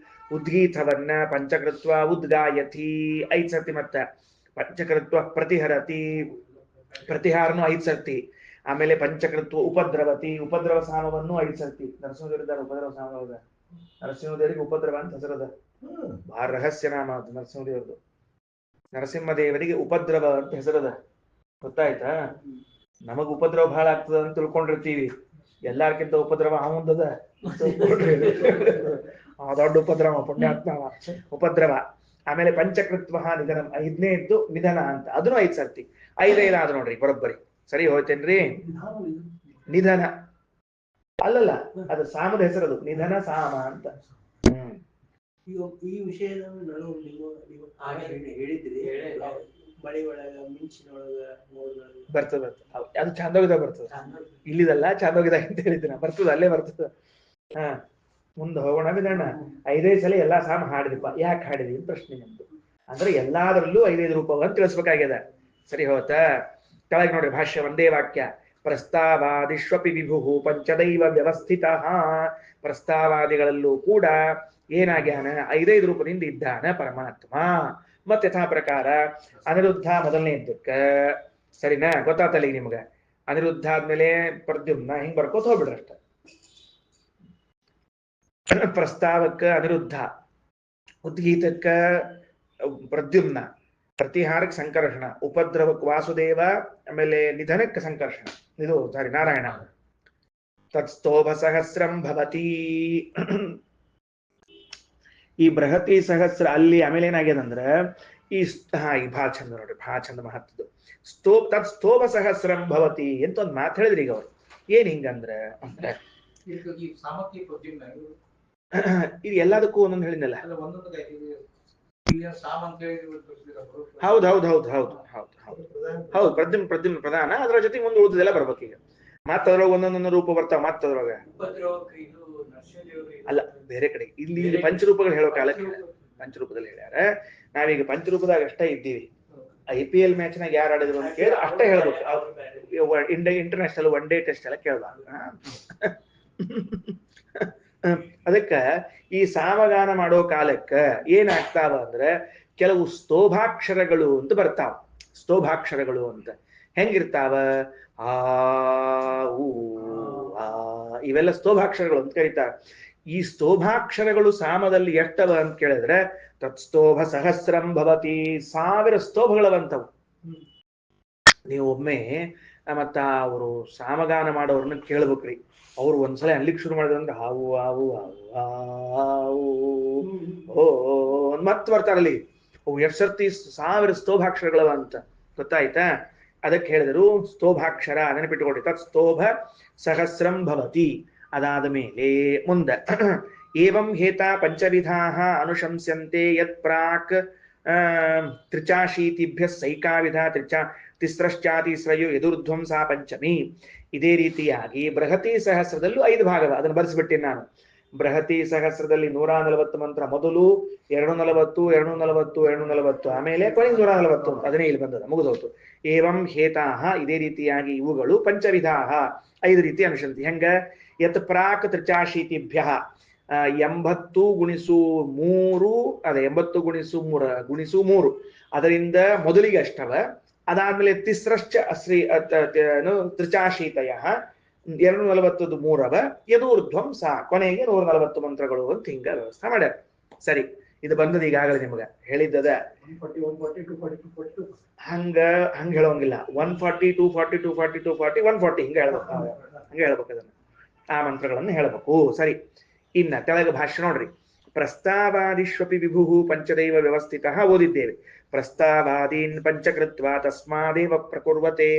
ಉದ್ಗೀತವನ್ನ ಪಂಚಕೃತ್ವ ಉದ್ಗಾಯತಿ 5 ಸರ್ತಿ, ಮತ್ತೆ ಪಂಚಕೃತ್ವ ಪ್ರತಿಹರತಿ, ಪ್ರತಿಹಾರನು 5 ಸರ್ತಿ. ಆಮೇಲೆ ಪಂಚಕೃತ್ವ ಉಪದ್ರವತಿ, ಉಪದ್ರವ ಸಾಮವನ್ನು 5 ಸರ್ತಿ. ನರಸಿಂಹದೇವರಿದ್ದಾರೆ ಉಪದ್ರವ ಸಾಮದ, ನರಸಿಂಹದೇವರಿಗೆ ಉಪದ್ರವ ಅಂತ ಹೆಸರದ, ಬಹಳ ರಹಸ್ಯ ನಾಮ ಅದು ನರಸಿಂಹದೇವರದು. ನರಸಿಂಹದೇವರಿಗೆ ಉಪದ್ರವ ಅಂತ ಹೆಸರದ, ಗೊತ್ತಾಯ್ತಾ. ನಮಗ್ ಉಪದ್ರವ ಬಹಳ ಆಗ್ತದ ಅಂತ ತಿಳ್ಕೊಂಡಿರ್ತೀವಿ, ಎಲ್ಲಾರ್ಕಿಂತ ಉಪದ್ರವ ಅವಂದದ ದೊಡ್ಡ ಉಪದ್ರವ, ಪುಣ್ಯಾತ್ಮ ಉಪದ್ರವ. ಆಮೇಲೆ ಪಂಚಕೃತ್ವ ನಿಧನ, 5ನೇದ್ದು ನಿಧನ ಅಂತ, ಅದನ್ನು 5 ಸರ್ತಿ. 5 ಆದ ನೋಡ್ರಿ ಬರೋಬ್ಬರಿ, ಸರಿ ಹೋಯ್ತೇನ್ರಿ. ನಿಧನ ಅಲ್ಲಲ್ಲ, ಅದು ಸಾಮದ ಹೆಸರದು, ನಿಧನ ಸಾಮ ಅಂತ. ಈ ವಿಷಯದ ನಾನು ನೀವು ಹೇಳಿದ್ರಿ, ಮಳೆ ಒಳಗ ಮಿಂಚಿನೊಳಗ ಬರ್ತದ, ಅದು ಚಂದೋಗಿದ ಬರ್ತದ, ಇಲ್ಲಿದಲ್ಲ ಚಂದೋಗಿದ ಅಂತ ಹೇಳಿದ್ನ, ಬರ್ತದ ಅಲ್ಲೇ ಬರ್ತದ. ಮುಂದೆ ಹೋಗೋಣ ಬಿಡೋಣ. 5 ಸಲ ಎಲ್ಲಾ ಸಾಮ ಹಾಡಿದಪ್ಪ, ಯಾಕೆ ಹಾಡಿದಿ ಅಂತ ಪ್ರಶ್ನೆ ನಮ್ದು. ಅಂದ್ರೆ ಎಲ್ಲಾದ್ರಲ್ಲೂ 5 ರೂಪವನ್ನು ತಿಳಿಸ್ಬೇಕಾಗ್ಯದ, ಸರಿ ಹೋತಾ. ಕೆಳಗೆ ನೋಡ್ರಿ ಭಾಷ್ಯ, ಒಂದೇ ವಾಕ್ಯ. ಪ್ರಸ್ತಾವಾದಿಷ್ವಪಿ ವಿಭು ಪಂಚದೈವ ವ್ಯವಸ್ಥಿತ. ಪ್ರಸ್ತಾವಾದಿಗಳಲ್ಲೂ ಕೂಡ ಏನಾಗ್ಯಾನ, 5 ರೂಪದಿಂದ ಇದ್ದಾನ ಪರಮಾತ್ಮ. ಮತ್ತೆ ಯಥಾ ಪ್ರಕಾರ ಅನಿರುದ್ಧ ಮೊದಲನೇದಕ್ಕ, ಸರಿನಾ, ಗೊತ್ತಾತಲ್ಲ ಈಗ ನಿಮ್ಗ. ಅನಿರುದ್ಧ ಆದ್ಮೇಲೆ ಪ್ರದ್ಯುಮ್ನ, ಹಿಂಗ್ ಬರ್ಕೋತ ಹೋಗ್ಬಿಡ್ರಷ್ಟ. ಪ್ರಸ್ತಾವಕ್ಕ ಅನಿರುದ್ಧ, ಉದ್ಗೀತಕ್ಕ ಪ್ರದ್ಯುಮ್ನ, ಪ್ರತಿಹಾರಕ್ಕೆ ಸಂಕರ್ಷಣ, ಉಪದ್ರವಕ್ಕೆ ವಾಸುದೇವ, ಆಮೇಲೆ ನಿಧನಕ್ಕೆ ಸಂಕರ್ಷಣ, ಇದು ಸಾರಿ ನಾರಾಯಣ. ತತ್ಸ್ತೋಭ ಸಹಸ್ರಂ ಭವತಿ. ಈ ಬೃಹತಿ ಸಹಸ್ರ ಅಲ್ಲಿ ಆಮೇಲೆ ಏನಾಗ್ಯದಂದ್ರ ಈ ಭಾಳ ಚಂದ ನೋಡ್ರಿ, ಭಾಳ ಚಂದ ಮಹತ್ವದ್ದು. ತತ್ ಸ್ತೋಭ ಸಹಸ್ರಂ ಭವತಿ ಅಂತ ಒಂದು ಮಾತು ಹೇಳಿದ್ರಿ ಈಗ ಅವ್ರು. ಏನ್ ಹಿಂಗಂದ್ರ ಅಂದ್ರೆ ಇದು ಎಲ್ಲದಕ್ಕೂ ಒಂದೊಂದು ಹೇಳಿದ್ನಲ್ಲ. ಹೌದು ಪ್ರದ್ಯುಮ್ನ ಪ್ರಧಾನ, ಅದರ ಜೊತೆಗೆ ಮುಂದೆ ಉಳಿದೆಲ್ಲ ಬರ್ಬೇಕೀಗ. ಮತ್ತದ್ರೊಳಗೆ ಒಂದೊಂದೊಂದು ರೂಪ ಬರ್ತಾವ. ಮತ್ತದ್ರೊಳಗ ಅಲ್ಲ, ಬೇರೆ ಕಡೆ ಇಲ್ಲಿ ಪಂಚರೂಪಗಳು ಹೇಳೋ ಕಾಲಕ್ಕೆ ಪಂಚರೂಪದಲ್ಲಿ ಹೇಳ್ಯಾರ. ನಾವೀಗ ಪಂಚರೂಪದಾಗ ಅಷ್ಟೇ ಇದ್ದೀವಿ. IPL ಮ್ಯಾಚ್ನಾಗ ಯಾರು ಆಡಿದ್ರು ಅಂತ ಕೇಳಿ ಅಷ್ಟೇ ಹೇಳ್ಬೇಕು. ಇಂಟರ್ನ್ಯಾಷನಲ್ 1 ಡೇ ಟೆಸ್ಟ್ ಎಲ್ಲ ಕೇಳ್ಬಾರ್ದು. ಅದಕ್ಕ ಈ ಸಾಮಗಾನ ಮಾಡೋ ಕಾಲಕ್ಕ ಏನಾಗ್ತಾವ ಅಂದ್ರೆ ಕೆಲವು ಸ್ತೋಭಾಕ್ಷರಗಳು ಅಂತ ಬರ್ತಾವ. ಸ್ತೋಭಾಕ್ಷರಗಳು ಅಂತ ಹೆಂಗಿರ್ತಾವ, ಆ ಊ ಆ ಇವೆಲ್ಲ ಸ್ತೋಭಾಕ್ಷರಗಳು ಅಂತ ಕರೀತಾರ. ಈ ಸ್ತೋಭಾಕ್ಷರಗಳು ಸಾಮದಲ್ಲಿ ಎಷ್ಟವ ಅಂತ ಕೇಳಿದ್ರೆ ತತ್ಸ್ತೋಭ ಸಹಸ್ರಂ ಭವತಿ, 1000 ಸ್ತೋಭಗಳವಂತವು. ನೀವು ಒಮ್ಮೆ ಮತ್ತ ಅವರು ಸಾಮಗಾನ ಮಾಡೋರನ್ನ ಕೇಳ್ಬೇಕ್ರಿ. ಅವ್ರು ಒಂದ್ಸಲ ಅನ್ಲಿಕ್ಕೆ ಶುರು ಮಾಡಿದ್ರಂದ್ರೆ ಹಾವು ಹಾವು ಹಾವು ಓ ಮತ್ ಬರ್ತಾರಲ್ಲಿ. ಅವು ಎಷ್ಟು ಸರ್ತಿ 1000 ಸ್ತೋಭಾಕ್ಷರಗಳವ ಅಂತ ಗೊತ್ತಾಯ್ತಾ. ಅದಕ್ಕೆ ಹೇಳಿದರು ಸ್ತೋಭಾಕ್ಷರ ನೆನಪಿಟ್ಟುಕೊಳ್ಳಿ. ತತ್ ಸ್ತೋಭ ಸಹಸ್ರಂ ಭವತಿ. ಅದಾದ ಮೇಲೆ ಮುಂದೆ ಏವಂ ಹೇತಾ ಪಂಚವಿಧಾ ಅನುಶಂಸ್ಯಂತೆ ಯತ್ ಪ್ರಾಕ್ ತ್ರಿಚಾಶೀತಿಭ್ಯ ಸೈಕಾವಿಧ ತಿಸ್ರಶ್ಚಾತಿಸ್ರಯು ಯದುರ್ಧ್ವಂ ಸಾ ಪಂಚಮಿ. ಇದೇ ರೀತಿಯಾಗಿ ಬೃಹತಿ ಸಹಸ್ರದಲ್ಲೂ 5 ಭಾಗವ, ಅದನ್ನು ಬರೆಸ್ಬಿಟ್ಟೆ ನಾನು. ಬೃಹತಿ ಸಹಸ್ರದಲ್ಲಿ 140 ಮಂತ್ರ, ಮೊದಲು 240 240 240, ಆಮೇಲೆ ಕೊನೆಗೆ 140, ಅದನ್ನೇ ಇಲ್ಲಿ ಬಂದದ, ಮುಗಿದೋತು. ಏವಂ ಹೇತಾಹ, ಇದೇ ರೀತಿಯಾಗಿ ಇವುಗಳು ಪಂಚವಿಧಾಹ 5 ರೀತಿ ಅನುಶಂತಿ. ಹೆಂಗ, ಯತ್ ಪ್ರಾಕ್ ತ್ರಿಚಾಶೀತಿಭ್ಯ 80 ಗುಣಿಸು 3, ಅದೇ 80 ಗುಣಿಸು 3, ಅದರಿಂದ ಮೊದಲಿಗೆ ಅಷ್ಟವ. ಅದಾದ್ಮೇಲೆ ತಿಸ್ರಶ್ಚ ತ್ರಿಚಾಶೀತಯ 240 3ಅವ, ಯದೂರ್ಧ್ವಂ ಸಾ ಕೊನೆಗೆ 140 ಮಂತ್ರಗಳು ಅಂತ ಹಿಂಗ ವ್ಯವಸ್ಥೆ ಮಾಡ್ಯಾರ. ಸರಿ, ಇದು ಬಂದದ ಈಗಾಗಲೇ ನಿಮ್ಗೆ ಹೇಳಿದ್ದದ. ಹಂಗ ಹೇಳೋಂಗಿಲ್ಲ. 140 240 240 240 140 ಹಿಂಗ ಹೇಳ್ಬೇಕು. ಹಂಗ ಹೇಳ್ಬೇಕು ಅದನ್ನ. ಆ ಮಂತ್ರಗಳನ್ನು ಹೇಳಬೇಕು. ಸರಿ, ಇನ್ನ ತೆಳಗ ಭಾಷ್ಯ ನೋಡ್ರಿ. ಪ್ರಸ್ತಾವಾದಿಷ್ವಪಿ ವಿಭು ಪಂಚದೈವ ವ್ಯವಸ್ಥಿತ ಓದಿದ್ದೇವೆ. ಪ್ರಸ್ತಾವಾದೀನ್ ಪಂಚಕೃತ್ವ ತಸ್ಮಾದೇವ ಪ್ರಕುರ್ವತೆ.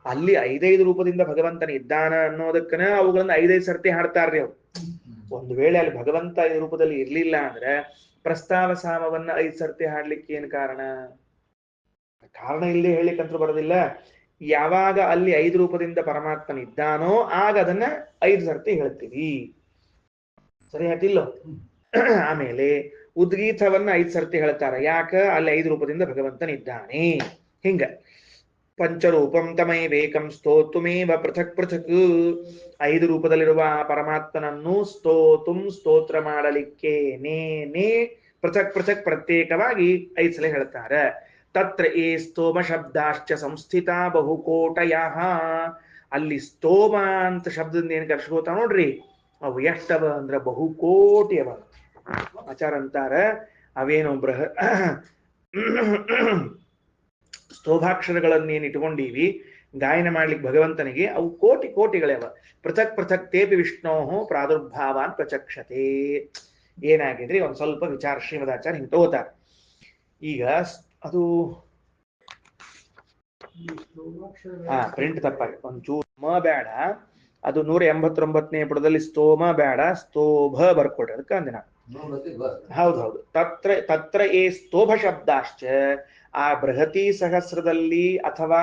ಅಲ್ಲಿ 5 ರೂಪದಿಂದ ಭಗವಂತನ ಇದ್ದಾನ ಅನ್ನೋದಕ್ಕನ ಅವುಗಳನ್ನ 5 ಸರ್ತಿ ಹಾಡ್ತಾರ್ರಿ ಅವ್ರು. ಒಂದು ವೇಳೆ ಅಲ್ಲಿ ಭಗವಂತ 5 ರೂಪದಲ್ಲಿ ಇರ್ಲಿಲ್ಲ ಅಂದ್ರೆ ಪ್ರಸ್ತಾವ ಸಾಮವನ್ನ 5 ಸರ್ತಿ ಹಾಡ್ಲಿಕ್ಕೆ ಏನ್ ಕಾರಣ? ಕಾರಣ ಇಲ್ಲದೆ ಹೇಳಿಕಂತೂ ಬರೋದಿಲ್ಲ. ಯಾವಾಗ ಅಲ್ಲಿ 5 ರೂಪದಿಂದ ಪರಮಾತ್ಮನಿದ್ದಾನೋ ಆಗ ಅದನ್ನ 5 ಸರ್ತಿ ಹೇಳ್ತೀವಿ. ಸರಿ ಆಯ್ತಿಲ್ಲೋ? ಆಮೇಲೆ ಉದ್ಗೀತವನ್ನ 5 ಸರ್ತಿ ಹೇಳ್ತಾರ. ಯಾಕ? ಅಲ್ಲಿ 5 ರೂಪದಿಂದ ಭಗವಂತನಿದ್ದಾನೆ. ಹಿಂಗ ಪಂಚರೂಪಂ ತಮೈವೇಕಂ ಸ್ತೋತುಮೇವ ಪೃಥಕ್ ಪೃಥಕ್. 5 ರೂಪದಲ್ಲಿರುವ ಆ ಪರಮಾತ್ಮನನ್ನು ಸ್ತೋತ್ರ ಮಾಡಲಿಕ್ಕೆ ನೇ ಪೃಥಕ್ ಪೃಥಕ್ ಪ್ರತ್ಯೇಕವಾಗಿ 5 ಸಲ ಹೇಳ್ತಾರೆ. ತತ್ರ ಏ ಸ್ತೋಮ ಶಬ್ದಾಶ್ಚ ಸಂಸ್ಥಿತ ಬಹುಕೋಟಯ. ಅಲ್ಲಿ ಸ್ತೋಮ ಅಂತ ಶಬ್ದದಿಂದ ಏನ್ ಕರ್ಸ್ಕೋತಾವ ನೋಡ್ರಿ, ಅವು ಎಷ್ಟವ ಅಂದ್ರ ಬಹುಕೋಟಿ ಅವ. ಆಚಾರ ಅಂತಾರ ಅವೇನು ಸ್ತೋಭಾಕ್ಷರಗಳನ್ನೇನು ಇಟ್ಕೊಂಡೀವಿ ಗಾಯನ ಮಾಡ್ಲಿಕ್ಕೆ ಭಗವಂತನಿಗೆ, ಅವು ಕೋಟಿ ಕೋಟಿಗಳವ. ಪೃಥಕ್ ಪೃಥಕ್ ತೇಪಿ ವಿಷ್ಣೋ ಪ್ರಾದುರ್ಭಾವಾನ್ ಪ್ರಚಕ್ಷತೆ. ಏನಾಗಿದ್ರಿ ಒಂದ್ ಸ್ವಲ್ಪ ವಿಚಾರ ಶ್ರೀಮದಾಚಾರ್ಯ ಹಿಂಗೆ ತಗೋತಾರ. ಈಗ ಅದು ಪ್ರಿಂಟ್ ತಪ್ಪಾಗಿ ಒಂಚೂರು ಮ ಬೇಡ, ಅದು 189ನೇ ಪುಟದಲ್ಲಿ ಸ್ತೋಮ ಬೇಡ, ಸ್ತೋಭ ಬರ್ಕೊಡ್ರಿ. ಅದಕ್ಕೆ ಅಂದಿನ ಹೌದೌದು. ತತ್ರ ಏ ಸ್ತೋಭ ಶಬ್ದಾಶ್ಚ, ಆ ಬೃಹತಿ ಸಹಸ್ರದಲ್ಲಿ ಅಥವಾ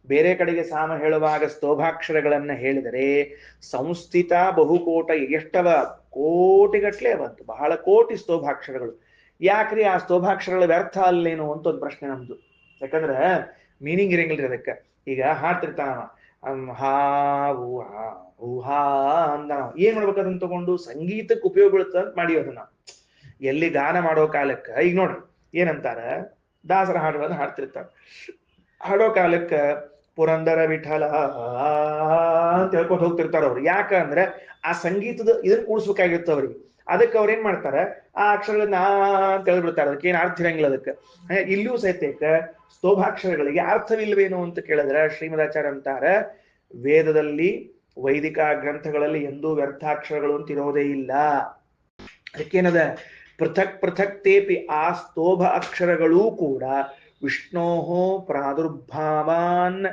ಬೇರೆ ಕಡೆಗೆ ಸಾಮ ಹೇಳುವಾಗ ಸ್ತೋಭಾಕ್ಷರಗಳನ್ನ ಹೇಳಿದರೆ ಸಂಸ್ಥಿತ ಬಹುಕೋಟ. ಎಷ್ಟವ? ಕೋಟಿಗಟ್ಲೆ ಅವಂತು, ಬಹಳ ಕೋಟಿ ಸ್ತೋಭಾಕ್ಷರಗಳು. ಯಾಕ್ರಿ ಆ ಸ್ತೋಭಾಕ್ಷರಗಳ ವ್ಯರ್ಥ ಅಲ್ಲೇನು ಅಂತ ಒಂದು ಪ್ರಶ್ನೆ ನಮ್ದು. ಯಾಕಂದ್ರೆ ಮೀನಿಂಗ್ ಇರಂಗಿಲ್ರಿ ಅದಕ್ಕೆ. ಈಗ ಹಾಡ್ತಿರ್ತಾನ ಹಾ ಊಹಾ ಅಂದ, ಏನ್ ಮಾಡ್ಬೇಕು ಅದನ್ನ ತಗೊಂಡು ಸಂಗೀತಕ್ಕೆ ಉಪಯೋಗ ಬೀಳುತ್ತ ಅಂತ ಮಾಡಿ ಅದನ್ನ ಎಲ್ಲಿ ಗಾನ ಮಾಡೋ ಕಾಲಕ್ಕ. ಈಗ ನೋಡ್ರಿ ಏನಂತಾರ, ದಾಸರ ಹಾಡುಗಳನ್ನ ಹಾಡ್ತಿರ್ತಾರ. ಹಾಡೋ ಕಾಲಕ್ಕ ಪುರಂದರ ವಿಠಲ ಅಂತ ಹೇಳ್ಕೊಂಡು ಹೋಗ್ತಿರ್ತಾರ ಅವ್ರು. ಯಾಕಂದ್ರೆ ಆ ಸಂಗೀತದ ಇದನ್ನ ಕೂಡಿಸ್ಬೇಕಾಗಿರ್ತ ಅವ್ರಿಗೆ. ಅದಕ್ಕೆ ಅವ್ರ ಏನ್ ಮಾಡ್ತಾರ, ಆ ಅಕ್ಷರಗಳನ್ನ ಅಂತ ಹೇಳ್ಬಿಡ್ತಾರೆ. ಅದಕ್ಕೆ ಏನ್ ಅರ್ಥ ಇರಂಗಿಲ್ಲ ಅದಕ್ಕೆ. ಇಲ್ಲಿಯೂ ಸಹಿತ ಸ್ತೋಭಾಕ್ಷರಗಳಿಗೆ ಅರ್ಥವಿಲ್ವೇನು ಅಂತ ಕೇಳಿದ್ರೆ ಶ್ರೀಮದಾಚಾರ್ಯ ಅಂತಾರ, ವೇದದಲ್ಲಿ ವೈದಿಕ ಗ್ರಂಥಗಳಲ್ಲಿ ಎಂದೂ ವ್ಯರ್ಥಾಕ್ಷರಗಳು ಅಂತ ಇರೋದೇ ಇಲ್ಲ. ಅದಕ್ಕೇನದ ಪೃಥಕ್ ಪೃಥಕ್ ತೇಪಿ, ಆ ಸ್ತೋಭ ಅಕ್ಷರಗಳೂ ಕೂಡ ವಿಷ್ಣೋಹೋ ಪ್ರಾದುರ್ಭಾವಾನ್,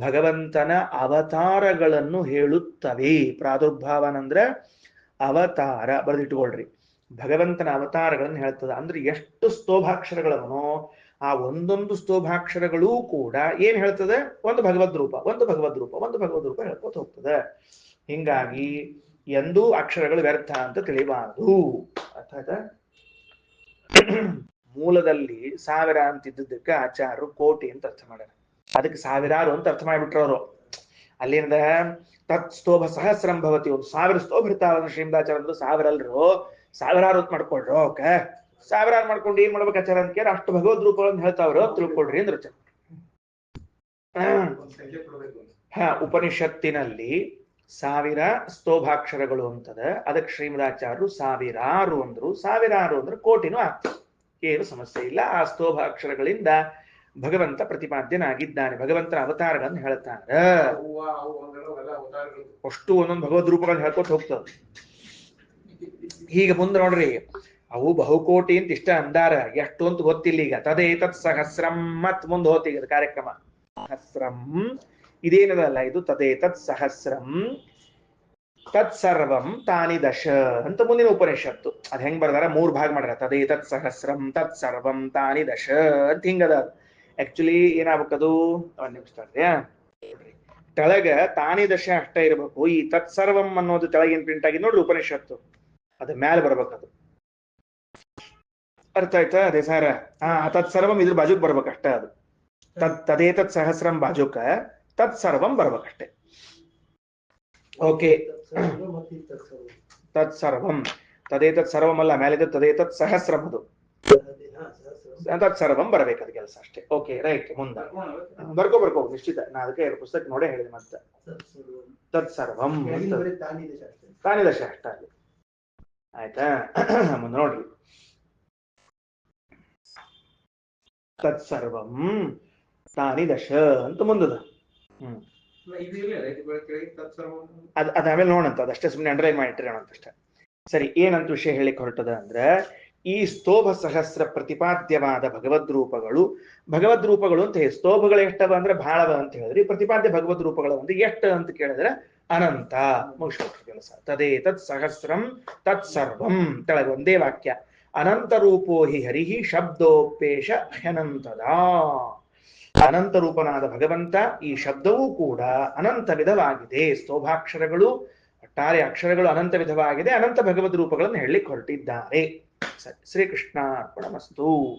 ಭಗವಂತನ ಅವತಾರಗಳನ್ನು ಹೇಳುತ್ತವೆ. ಪ್ರಾದುರ್ಭಾವನ್ ಅಂದ್ರೆ ಅವತಾರ, ಬರೆದಿಟ್ಕೊಳ್ರಿ. ಭಗವಂತನ ಅವತಾರಗಳನ್ನು ಹೇಳ್ತದ. ಅಂದ್ರೆ ಎಷ್ಟು ಸ್ತೋಭಾಕ್ಷರಗಳವನೋ ಆ ಒಂದೊಂದು ಸ್ತೋಭಾಕ್ಷರಗಳೂ ಕೂಡ ಏನ್ ಹೇಳ್ತದೆ, ಒಂದು ಭಗವದ್ ರೂಪ, ಒಂದು ಭಗವದ್ ರೂಪ, ಒಂದು ಭಗವದ್ ರೂಪ ಹೇಳ್ಕೊತ ಹೋಗ್ತದೆ. ಹಿಂಗಾಗಿ ಎಂದೂ ಅಕ್ಷರಗಳು ವ್ಯರ್ಥ ಅಂತ ತಿಳಿಬಾರದು. ಅರ್ಥಾತ್ ಮೂಲದಲ್ಲಿ 1000 ಅಂತಿದ್ದಕ್ಕೆ ಆಚಾರ್ಯರು ಕೋಟಿ ಅಂತ ಅರ್ಥ ಮಾಡ್ಯಾರ. ಅದಕ್ಕೆ ಸಾವಿರಾರು ಅಂತ ಅರ್ಥ ಮಾಡಿಬಿಟ್ರು ಅವರು. ಅಲ್ಲಿಂದ ತತ್ ಸ್ತೋಭ ಸಹಸ್ರಂ ಭವತಿ, ಒಂದು 1000 ಸ್ತೋಭ ಇರ್ತಾವ. ಶ್ರೀಮದಾಚಾರ್ಯರು 1000 ಅಲ್ರು, ಸಾವಿರಾರು ಅಂತ ಮಾಡ್ಕೊಳ್ರು. ಓಕೆ, ಸಾವಿರಾರು ಮಾಡ್ಕೊಂಡು ಏನ್ ಮಾಡ್ಬೇಕು ಆಚಾರ ಅಂತ ಕೇಳಿ ಅಷ್ಟು ಭಗವದ್ ರೂಪಗಳನ್ನು ಹೇಳ್ತಾವ್ರು ತಿಳ್ಕೊಳ್ರಿ ಅಂದ್ರೆ. ಉಪನಿಷತ್ತಿನಲ್ಲಿ 1000 ಸ್ತೋಭಾಕ್ಷರಗಳು ಅಂತದ. ಅದಕ್ಕೆ ಶ್ರೀಮದಾಚಾರ್ಯರು ಸಾವಿರಾರು ಅಂದ್ರು. ಸಾವಿರಾರು ಅಂದ್ರೆ ಕೋಟಿನೂ ಆಗ್ತದೆ, ಏನು ಸಮಸ್ಯೆ ಇಲ್ಲ. ಆ ಸ್ತೋಭಾಕ್ಷರಗಳಿಂದ ಭಗವಂತ ಪ್ರತಿಪಾದ್ಯನಾಗಿದ್ದಾನೆ. ಭಗವಂತನ ಅವತಾರಗಳನ್ನು ಹೇಳ್ತಾರ. ಅಷ್ಟು ಒಂದೊಂದು ಭಗವದ್ ರೂಪಗಳನ್ನು ಹೇಳ್ಕೊತ ಹೋಗ್ತದೆ. ಹೀಗೆ ಮುಂದೆ ನೋಡ್ರಿ, ಅವು ಬಹುಕೋಟಿ ಅಂತ ಇಷ್ಟ ಅಂದಾರ, ಎಷ್ಟು ಅಂತ ಗೊತ್ತಿಲ್ಲ. ಈಗ ತದೇತತ್ ಸಹಸ್ರಂ ಮತ್ ಮುಂದೆ ಹೋಗ್ತೀಗ ಕಾರ್ಯಕ್ರಮ. ಸಹಸ್ರಂ ಇದೇನದಲ್ಲ, ಇದು ತದೇತತ್ ಸಹಸ್ರಂ ತತ್ಸರ್ವಂ ತಾನಿ ದಶ ಅಂತ ಮುಂದಿನ ಉಪನಿಷತ್ತು. ಅದ್ ಹೆಂಗ್ ಬರ್ದಾರ, 3 ಭಾಗ ಮಾಡ್ಯಾರ. ತದೇತತ್ ಸಹಸ್ರಂ ತತ್ಸರ್ವಂ ತಾನಿ ದಶ ಅಂತ ಹಿಂಗದ. ಆಕ್ಚುಲಿ ಏನಾಗ್ಬೇಕದು, ಒಂದ್ ನಿಮಿಷ ತೆಳಗ ತಾನಿ ದಶ ಅಷ್ಟೇ ಇರ್ಬೇಕು. ಈ ತತ್ಸರ್ವಂ ಅನ್ನೋದು ತೆಳಗಿನ ಪ್ರಿಂಟ್ ಆಗಿ ನೋಡ್ರಿ ಉಪನಿಷತ್ತು, ಅದ ಮ್ಯಾಲ ಬರ್ಬೇಕದು. ಅರ್ಥ ಆಯ್ತಾ? ಅದೇ ಸಾರ ತತ್ಸರ್ವಂ ಇದ್ರ ಬಾಜುಕ್ ಬರ್ಬೇಕಷ್ಟೇ. ಅದು ತದೇತತ್ ಸಹಸ್ರಂ ಬಾಜುಕ ತತ್ಸರ್ವಂ ಬರ್ಬೇಕಷ್ಟೇ. ಓಕೆ, ತತ್ಸರ್ವಂ ತದೇತತ್ ಸರ್ವಂ ಅಲ್ಲ, ಮೇಲಿದೆ ತದೇತತ್ ಸಹಸ್ರಂ, ಅದು ತತ್ಸರ್ವಂ ಬರ್ಬೇಕು, ಅದು ಕೆಲಸ ಅಷ್ಟೇ. Okay, right. ಮುಂದ ಬರ್ಕೋ ನಿಶ್ಚಿತ. ನಾ ಅದಕ್ಕೆ ಪುಸ್ತಕ ನೋಡೇ ಹೇಳಿದೆ. ಮತ್ತೆ ತತ್ಸರ್ವಂ ತಾನಿ ದಶ ಅಷ್ಟ ಅಲ್ಲಿ. ಆಯ್ತಾ? ಮುಂದೆ ನೋಡ್ರಿ, ತತ್ಸರ್ವಂ ತಾನಿ ದಶ ಅಂತ ಮುಂದದ. ಅದ್ ಆಮೇಲೆ ನೋಡಂತ ಅದಷ್ಟೇ, ಸುಮ್ಮನೆ ಅಂಡರ್ಲೈನ್ ಮಾಡಿಟ್ಟಿರೋಣ ಅಂತಷ್ಟೇ. ಸರಿ, ಏನಂತ ವಿಷಯ ಹೇಳಿಕ್ ಹೊರಟದ ಅಂದ್ರೆ, ಈ ಸ್ತೋಭ ಸಹಸ್ರ ಪ್ರತಿಪಾದ್ಯವಾದ ಭಗವದ್ ರೂಪಗಳು ಅಂತ ಹೇಳಿ, ಸ್ತೋಭಗಳು ಎಷ್ಟವ ಅಂದ್ರೆ ಬಹಳವ ಅಂತ ಹೇಳಿದ್ರಿ. ಪ್ರತಿಪಾದ್ಯ ಭಗವದ್ ರೂಪಗಳು ಅಂದ್ರೆ ಎಷ್ಟು ಅಂತ ಕೇಳಿದ್ರೆ ಅನಂತ. ಮುಗಿಸ್ಬಿಟ್ರು ಕೆಲಸ. ತದೇ ತತ್ ಸಹಸ್ರಂ ತತ್ ಸರ್ವಂ ಕೆಳಗೆ ಒಂದೇ ವಾಕ್ಯ. ಅನಂತ ರೂಪೋ ಹಿ ಹರಿಹಿ ಶಬ್ದೋಪೇಶ ಹ್ಯನಂತದ. ಅನಂತ ರೂಪನಾದ ಭಗವಂತ, ಈ ಶಬ್ದವೂ ಕೂಡ ಅನಂತ ವಿಧವಾಗಿದೆ. ಸ್ತೋಭಾಕ್ಷರಗಳು, ಒಟ್ಟಾರೆ ಅಕ್ಷರಗಳು ಅನಂತ ವಿಧವಾಗಿದೆ. ಅನಂತ ಭಗವದ್ ರೂಪಗಳನ್ನು ಹೇಳಲಿಕ್ಕೆ ಹೊರಟಿದ್ದಾರೆ. ಸರಿ, ಶ್ರೀಕೃಷ್ಣ ಅರ್ಪಣಮಸ್ತು.